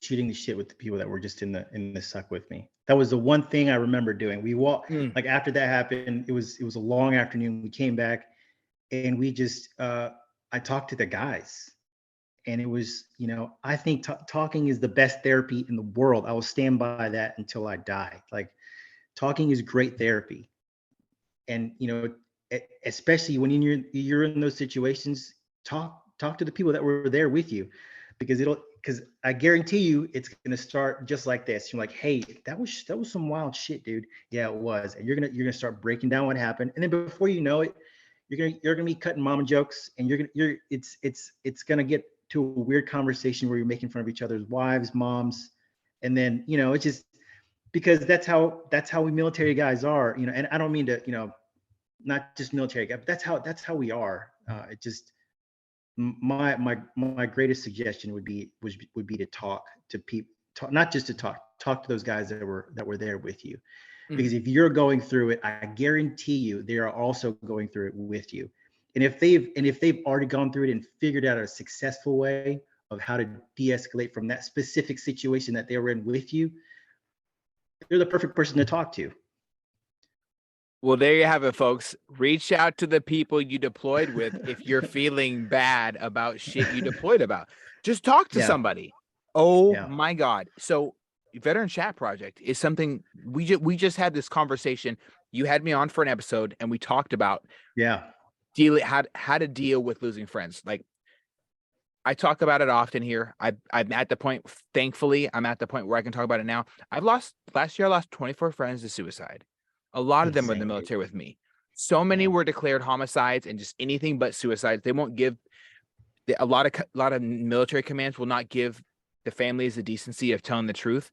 shooting the shit with the people that were just in the suck with me. That was the one thing I remember doing. We walked, like after that happened, it was a long afternoon. We came back and we just I talked to the guys, and it was, you know, I think talking is the best therapy in the world. I will stand by that until I die. Like, talking is great therapy. And you know, especially when you're in those situations, talk to the people that were there with you, because I guarantee you it's gonna start just like this. You're like, hey, that was some wild shit, dude. Yeah, it was. And you're gonna start breaking down what happened, and then before you know it, you're gonna be cutting mama jokes, and it's gonna get to a weird conversation where you're making fun of each other's wives, moms, and then, you know, it's just because that's how we military guys are, you know. And I don't mean to, you know, not just military guys, but that's how we are. It just my greatest suggestion would be to talk to people, not just to talk to those guys that were there with you, because if you're going through it, I guarantee you they are also going through it with you. And if they've already gone through it and figured out a successful way of how to de-escalate from that specific situation that they were in with you, they're the perfect person to talk to. Well, there you have it, folks. Reach out to the people you deployed with if you're feeling bad about shit you deployed about. Just talk to somebody. Oh my God. So Veteran Chat Project is something we just had this conversation. You had me on for an episode and we talked about how to deal with losing friends. Like, I talk about it often here. I'm at the point, thankfully, I'm at the point where I can talk about it now. Last year I lost 24 friends to suicide. A lot of them were in the Insane, dude. military with me. So many Yeah. were declared homicides and just anything but suicides. They won't give a lot of military commands will not give the families the decency of telling the truth.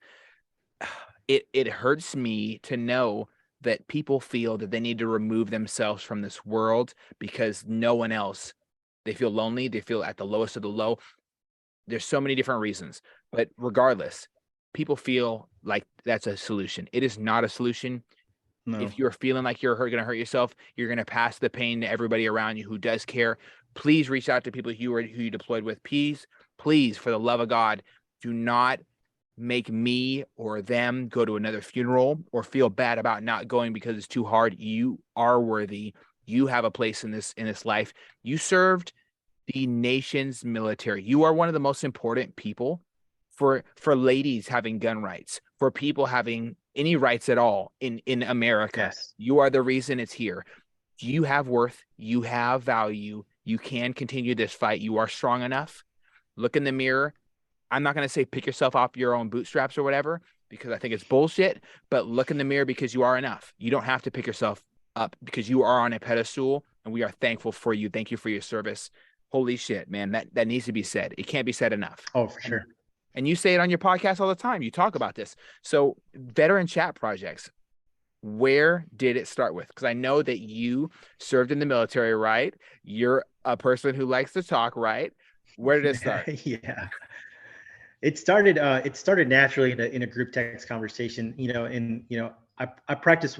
It hurts me to know that people feel that they need to remove themselves from this world because no one else. They feel lonely. They feel at the lowest of the low. There's so many different reasons, but regardless, people feel like that's a solution. It is not a solution. No. If you're feeling like you're going to hurt yourself, you're going to pass the pain to everybody around you who does care. Please reach out to people who you deployed with. Please, for the love of God, do not make me or them go to another funeral or feel bad about not going because it's too hard. You are worthy. You have a place in this life. You served the nation's military. You are one of the most important people for ladies having gun rights, for people having any rights at all in America. Yes. You are the reason it's here. You have worth. You have value. You can continue this fight. You are strong enough. Look in the mirror. I'm not going to say pick yourself off your own bootstraps or whatever, because I think it's bullshit, but look in the mirror because you are enough. You don't have to pick yourself up because you are on a pedestal and we are thankful for you. Thank you for your service. Holy shit, man. That needs to be said. It can't be said enough. Oh, for sure. And you say it on your podcast all the time. You talk about this. So veteran chat projects, where did it start with? Because I know that you served in the military, right? You're a person who likes to talk, right? Where did it start? Yeah. It started naturally in a group text conversation, and I practice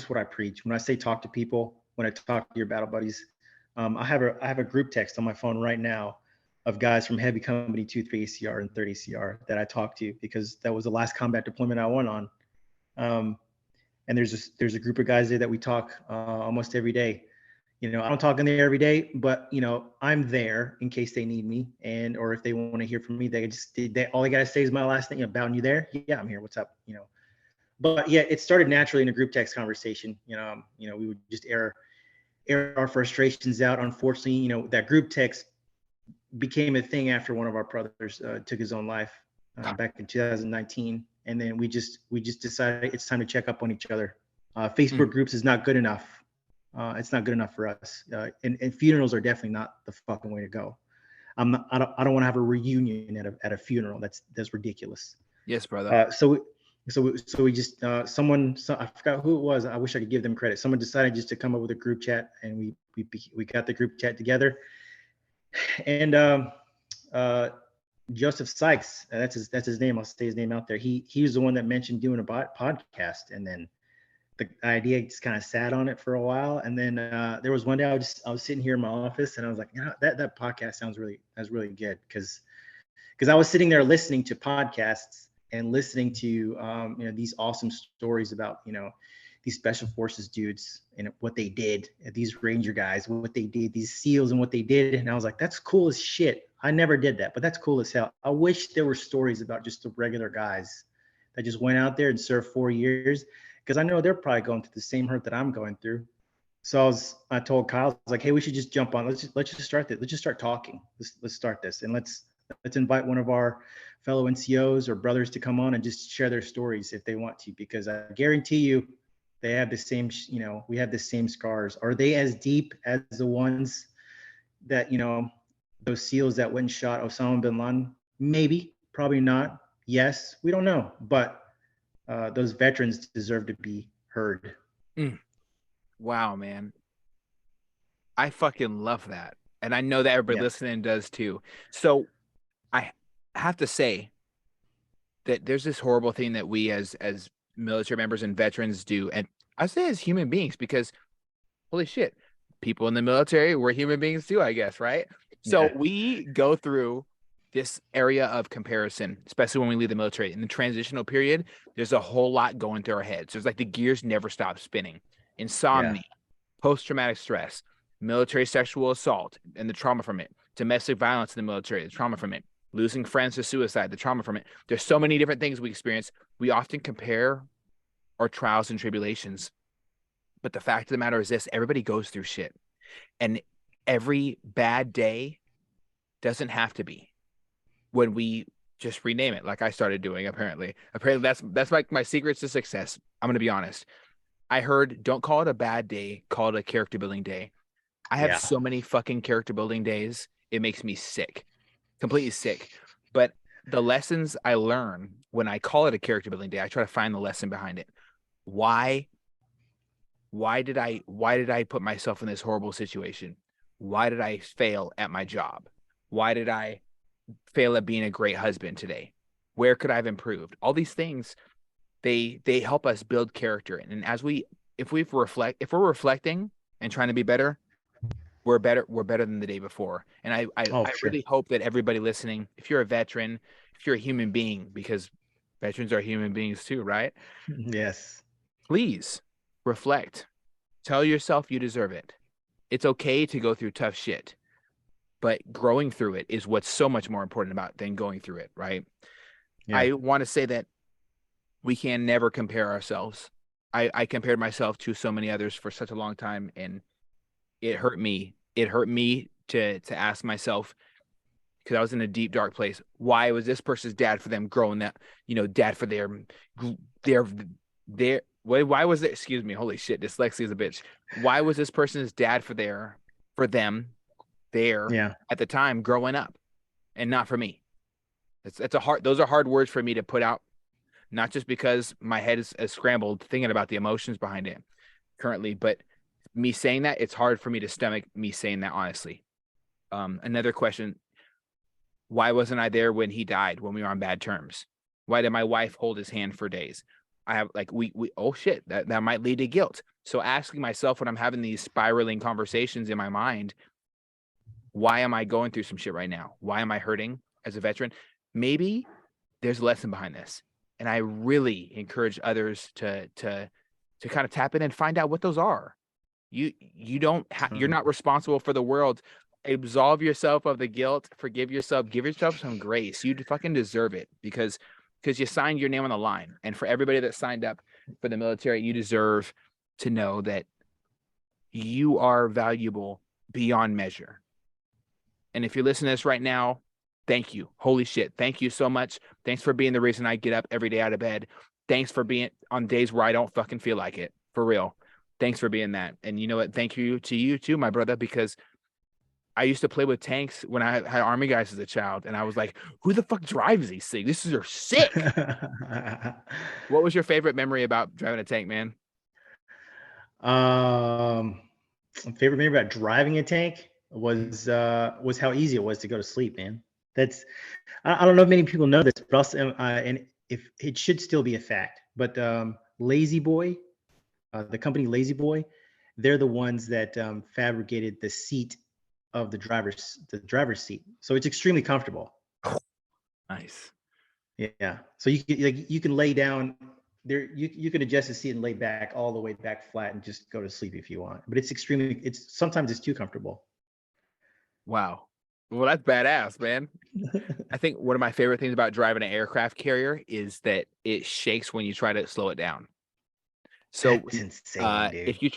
what I preach. When I say talk to people, when I talk to your battle buddies, I have a group text on my phone right now of guys from Heavy Company 2, 3 ACR and 30 ACR that I talk to because that was the last combat deployment I went on. And there's a group of guys there that we talk almost every day. I don't talk in there every day, but I'm there in case they need me, or if they want to hear from me, all they gotta say is my last name. About you there? Yeah, I'm here. What's up? But yeah, it started naturally in a group text conversation. We would just air our frustrations out. Unfortunately, that group text became a thing after one of our brothers took his own life back in 2019, and then we just decided it's time to check up on each other. Facebook groups is not good enough. It's not good enough for us. And funerals are definitely not the fucking way to go. I don't want to have a reunion at a funeral. That's ridiculous. Yes, brother. So we just I forgot who it was. I wish I could give them credit. Someone decided just to come up with a group chat, and we got the group chat together. And Joseph Sykes, that's his name. I'll say his name out there. He was the one that mentioned doing a podcast, and then the idea just kind of sat on it for a while. And then there was one day I was sitting here in my office, and I was like, that podcast sounds really good because I was sitting there listening to podcasts and listening to these awesome stories about these special forces dudes and what they did, these Ranger guys, what they did, these SEALs and what they did. And I was like, that's cool as shit. I never did that, but that's cool as hell. I wish there were stories about just the regular guys that just went out there and served 4 years, because I know they're probably going through the same hurt that I'm going through. So I told Kyle, I was like, hey, we should just jump on. Let's just start this. Let's just start talking. Let's start this, and let's invite one of our fellow NCOs or brothers to come on and just share their stories if they want to, because I guarantee you they have the same, we have the same scars. Are they as deep as the ones that, those SEALs that went and shot Osama bin Laden? Maybe, probably not. Yes, we don't know, but those veterans deserve to be heard. Wow, man. I fucking love that. And I know that everybody listening does too. So I have to say that there's this horrible thing that we as military members and veterans do. And I say as human beings, because holy shit, people in the military, we're human beings too, I guess, right? So we go through this area of comparison, especially when we leave the military. In the transitional period, there's a whole lot going through our heads. There's like the gears never stop spinning. Insomnia, post-traumatic stress, military sexual assault and the trauma from it, domestic violence in the military, the trauma from it, losing friends to suicide, the trauma from it. There's so many different things we experience. We often compare our trials and tribulations. But the fact of the matter is this: everybody goes through shit. And every bad day doesn't have to be when we just rename it, like I started doing, apparently. Apparently, that's like my secrets to success. I'm going to be honest. I heard, don't call it a bad day, call it a character building day. I have Yeah. so many fucking character building days. It makes me sick, completely sick. But the lessons I learn when I call it a character building day, I try to find the lesson behind it. Why why did I put myself in this horrible situation? Why did I fail at my job? Why did I fail at being a great husband today? Where could I have improved? All these things, they help us build character. And as we if we're reflecting and trying to be better, we're better than the day before. And Oh, I for sure. really hope that everybody listening, if you're a veteran, if you're a human being, because veterans are human beings too, right? Yes. Please reflect. Tell yourself you deserve it. It's okay to go through tough shit, but growing through it is what's so much more important about than going through it, right? Yeah. I want to say that we can never compare ourselves. I compared myself to so many others for such a long time, and it hurt me. It hurt me to ask myself, because I was in a deep dark place. Why was this person's dad for them growing that, dad for their why was it, excuse me, holy shit, dyslexia is a bitch. Why was this person's dad for them there Yeah. at the time growing up and not for me? Those are hard words for me to put out, not just because my head is scrambled thinking about the emotions behind it currently, but me saying that, it's hard for me to stomach me saying that honestly. Another question: why wasn't I there when he died, when we were on bad terms? Why did my wife hold his hand for days? I have like we oh shit, that might lead to guilt. So asking myself when I'm having these spiraling conversations in my mind, why am I going through some shit right now? Why am I hurting as a veteran? Maybe there's a lesson behind this. And I really encourage others to kind of tap in and find out what those are. You're not responsible for the world. Absolve yourself of the guilt, forgive yourself, give yourself some grace. You fucking deserve it because you signed your name on the line. And for everybody that signed up for the military, you deserve to know that you are valuable beyond measure. And if you're listening to this right now, thank you. Holy shit. Thank you so much. Thanks for being the reason I get up every day out of bed. Thanks for being on days where I don't fucking feel like it. For real. Thanks for being that. And you know what? Thank you to you too, my brother, because I used to play with tanks when I had Army guys as a child. And I was like, who the fuck drives these things? This is sick. What was your favorite memory about driving a tank, man? um, Favorite memory about driving a tank was how easy it was to go to sleep, man. That's I don't know if many people know this, but also and if it should still be a fact, but Lazy Boy, the company Lazy Boy, they're the ones that fabricated the seat of the driver's seat, so it's extremely comfortable. Nice. Yeah, so you can lay down there. You can adjust the seat and lay back all the way back flat and just go to sleep if you want. But it's sometimes it's too comfortable. Wow. Well, that's badass, man. I think one of my favorite things about driving an aircraft carrier is that it shakes when you try to slow it down. So, That's insane, dude. if you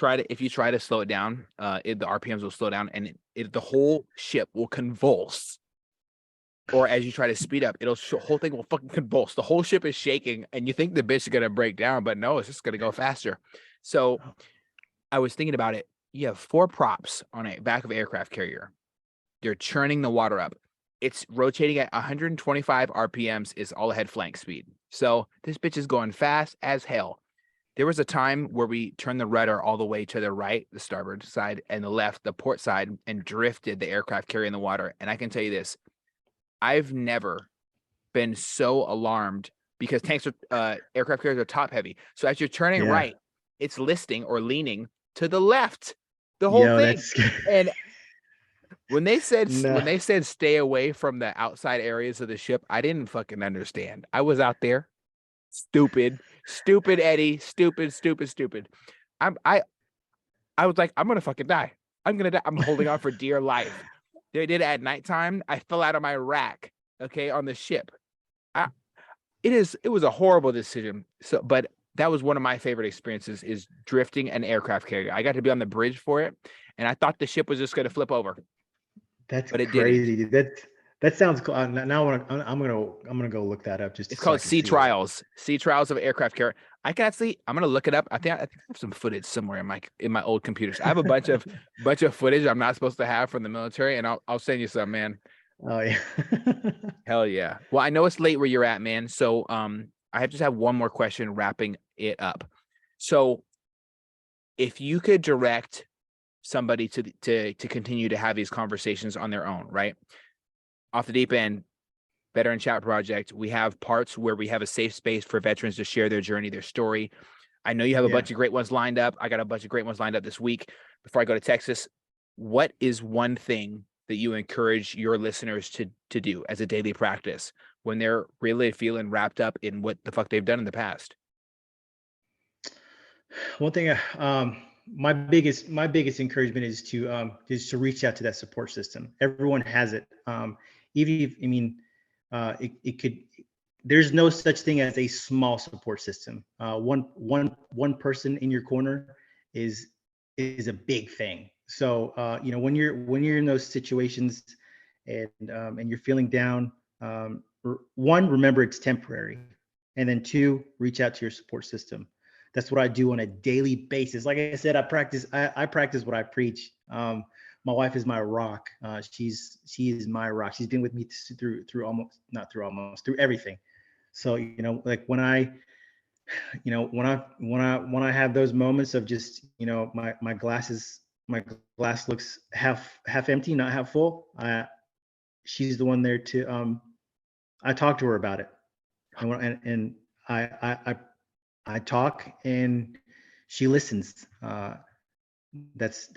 try to slow it down, the RPMs will slow down, and the whole ship will convulse. Or as you try to speed up, whole thing will fucking convulse. The whole ship is shaking, and you think the bitch is gonna break down, but no, it's just gonna go faster. So I was thinking about it. You have 4 props on a back of aircraft carrier. They're churning the water up. It's rotating at 125 RPMs is all ahead flank speed. So this bitch is going fast as hell. There was a time where we turned the rudder all the way to the right, the starboard side, and the left, the port side, and drifted the aircraft carrier in the water. And I can tell you this, I've never been so alarmed because aircraft carriers are top heavy. So as you're turning Yeah. right, it's listing or leaning to the left, the whole Yo, thing. that's scary. And when they No. said stay away from the outside areas of the ship, I didn't fucking understand. I was out there, stupid Eddie, stupid. I'm I I was like, I'm gonna fucking die. I'm gonna die. I'm holding on for dear life. They did it at nighttime. I fell out of my rack, okay, on the ship. I, it was a horrible decision. So, but that was one of my favorite experiences is drifting an aircraft carrier. I got to be on the bridge for it, and I thought the ship was just gonna flip over, That's but it didn't. crazy, dude. That sounds cool. Now I'm gonna go look that up just It's so I called can Sea see it. Trials. Sea Trials of Aircraft Carrier. I'm gonna look it up. I think I have some footage somewhere in my old computers. I have a bunch of footage I'm not supposed to have from the military, and I'll send you some, man. Oh yeah. Hell yeah. Well, I know it's late where you're at, man. So I just have one more question wrapping it up. So if you could direct somebody to continue to have these conversations on their own, right? Off the deep end, Veteran Chat Project, we have parts where we have a safe space for veterans to share their journey, their story. I know you have a Yeah. bunch of great ones lined up. I got a bunch of great ones lined up this week before I go to Texas. What is one thing that you encourage your listeners to do as a daily practice when they're really feeling wrapped up in what the fuck they've done in the past? One thing, my biggest encouragement is to reach out to that support system. Everyone has it. Even if, I mean, it could. There's no such thing as a small support system. One person in your corner is is a big thing. So when you're in those situations and you're feeling down, one, remember it's temporary, and then two, reach out to your support system. That's what I do on a daily basis. Like I said, I practice what I preach. My wife is my rock. She is my rock. She's been with me through almost, not through almost, through everything. So like when I have those moments of just my glass looks half empty, not half full. She's the one there to I talk to her about it, and I talk and she listens. That's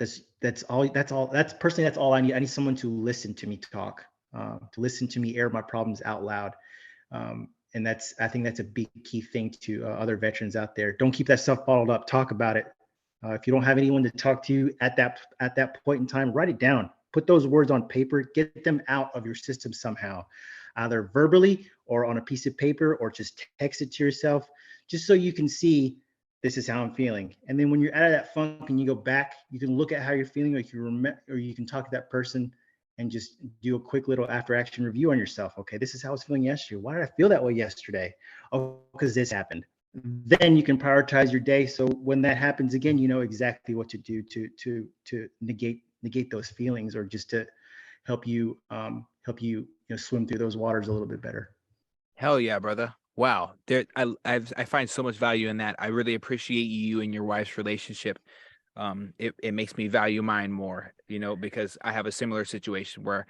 all. That's personally, that's all I need. I need someone to listen to me talk, to listen to me air my problems out loud. And I think that's a big key thing to other veterans out there. Don't keep that stuff bottled up. Talk about it. If you don't have anyone to talk to at that point in time, write it down. Put those words on paper. Get them out of your system somehow, either verbally or on a piece of paper, or just text it to yourself, just so you can see this is how I'm feeling. And then when you're out of that funk and you go back, you can look at how you're feeling, or you can remember, or you can talk to that person and just do a quick little after action review on yourself. Okay, this is how I was feeling yesterday. Why did I feel that way yesterday? Oh, because this happened. Then you can prioritize your day. So when that happens again, you know exactly what to do to negate those feelings, or just to help you swim through those waters a little bit better. Hell yeah, brother. Wow. I find so much value in that. I really appreciate you and your wife's relationship. It makes me value mine more, because I have a similar situation where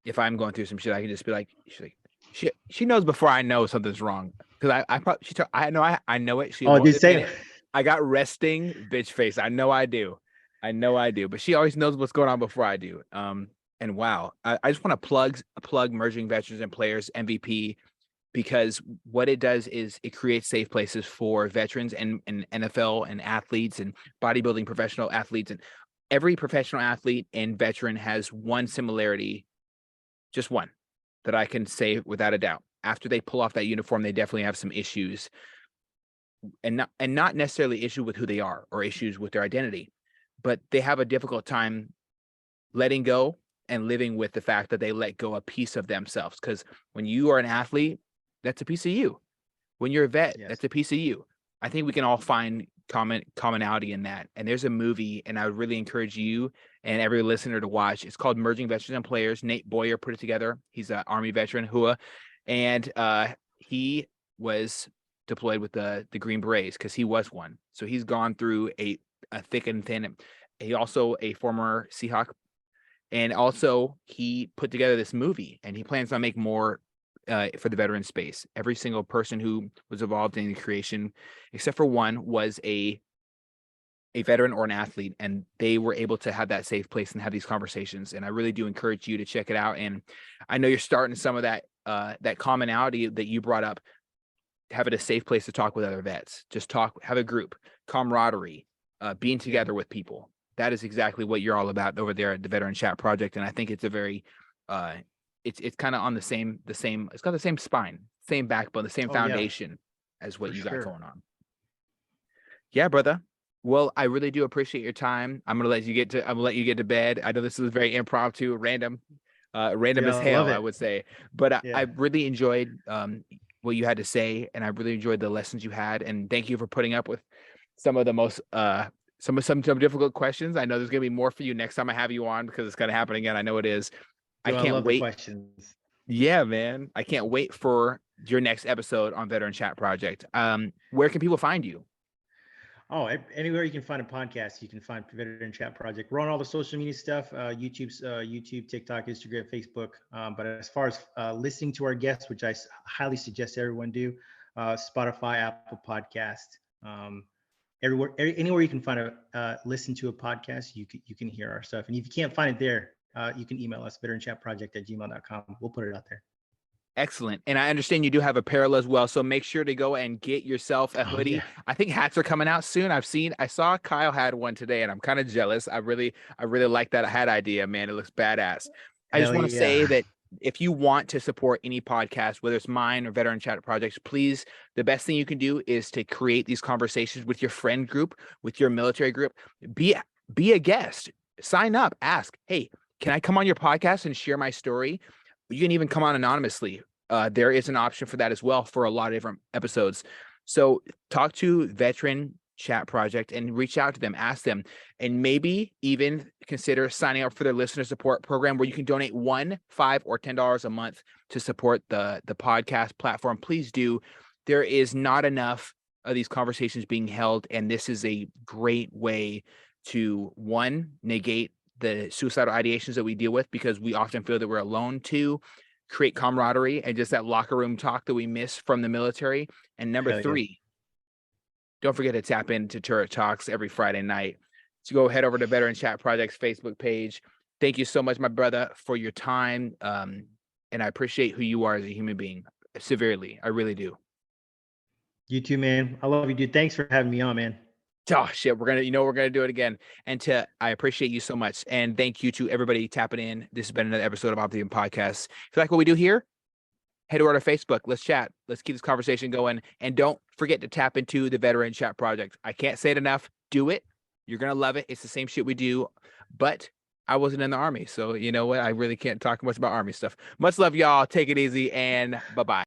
if I'm going through some shit, I can just be like, she knows before I know something's wrong. Cause I probably, I know it. She Oh, won't dude, admit say it. I got resting bitch face. I know I do. But she always knows what's going on before I do. And wow, I just want to plug Merging Veterans and Players MVP, because what it does is it creates safe places for veterans and NFL and athletes and bodybuilding professional athletes. And every professional athlete and veteran has one similarity, just one, that I can say without a doubt. After they pull off that uniform, they definitely have some issues, and not necessarily issue with who they are or issues with their identity, but they have a difficult time letting go and living with the fact that they let go a piece of themselves. Because when you are an athlete, that's a piece of you. When you're a vet, yes. that's a piece of you. I think we can all find commonality in that. And there's a movie, and I would really encourage you and every listener to watch. It's called Merging Veterans and Players. Nate Boyer put it together. He's an Army veteran, HUA, and he was deployed with the Green Berets because he was one. So he's gone through a thick and thin. He also a former Seahawk, and also he put together this movie, and he plans on make more for the veteran space. Every single person who was involved in the creation, except for one, was a veteran or an athlete, and they were able to have that safe place and have these conversations. And I really do encourage you to check it out. And I know you're starting some of that commonality that you brought up, having a safe place to talk with other vets. Just talk, have a group, camaraderie, being together with people. That is exactly what you're all about over there at the Veteran Chat Project. And I think it's a very it's kind of on the same, it's got the same spine, same backbone, the same Oh yeah, foundation as what for you got sure. going on. Yeah, brother. Well, I really do appreciate your time. I'm gonna let you get to bed. I know this is very impromptu, random. Random Yeah, as I love hell, I it. would say. But I Yeah. really enjoyed what you had to say, and I really enjoyed the lessons you had. And thank you for putting up with some of the most some difficult questions. I know there's gonna be more for you next time I have you on because it's gonna happen again. I know it is. I Do I can't love the wait. questions? Yeah, man. I can't wait for your next episode on Veteran Chat Project. Where can people find you? Oh, anywhere you can find a podcast, you can find Veteran Chat Project. We're on all the social media stuff, YouTube, TikTok, Instagram, Facebook. But as far as listening to our guests, which I highly suggest everyone do, Spotify, Apple Podcast, everywhere, anywhere you can find listen to a podcast, you can hear our stuff. And if you can't find it there, you can email us, veteranchatproject@gmail.com. We'll put it out there. Excellent. And I understand you do have apparel as well. So make sure to go and get yourself a Oh hoodie. yeah. I think hats are coming out soon. I saw Kyle had one today and I'm kind of jealous. I really like that hat idea, man. It looks badass. I just Hell want to yeah. say that if you want to support any podcast, whether it's mine or Veteran Chat Projects, please, the best thing you can do is to create these conversations with your friend group, with your military group. Be a guest. Sign up. Ask, hey, can I come on your podcast and share my story? You can even come on anonymously. There is an option for that as well for a lot of different episodes. So talk to Veteran Chat Project and reach out to them, ask them, and maybe even consider signing up for their listener support program where you can donate $1, $5, or $10 a month to support the podcast platform. Please do. There is not enough of these conversations being held, and this is a great way to, one, negate the suicidal ideations that we deal with because we often feel that we're alone. Two, create camaraderie and just that locker room talk that we miss from the military. And number Hell yeah. three, don't forget to tap into Turret Talks every Friday night. So go head over to Veteran Chat Project's Facebook page. Thank you so much, my brother, for your time. And I appreciate who you are as a human being severely. I really do. You too, man. I love you, dude. Thanks for having me on, man. Oh shit, we're gonna do it again. And I appreciate you so much. And thank you to everybody tapping in. This has been another episode of Optimum Podcast. If you like what we do here, head over to Facebook. Let's chat. Let's keep this conversation going. And don't forget to tap into the Veteran Chat Project. I can't say it enough. Do it. You're gonna love it. It's the same shit we do, but I wasn't in the Army, so you know what? I really can't talk much about Army stuff. Much love, y'all. Take it easy, and bye-bye.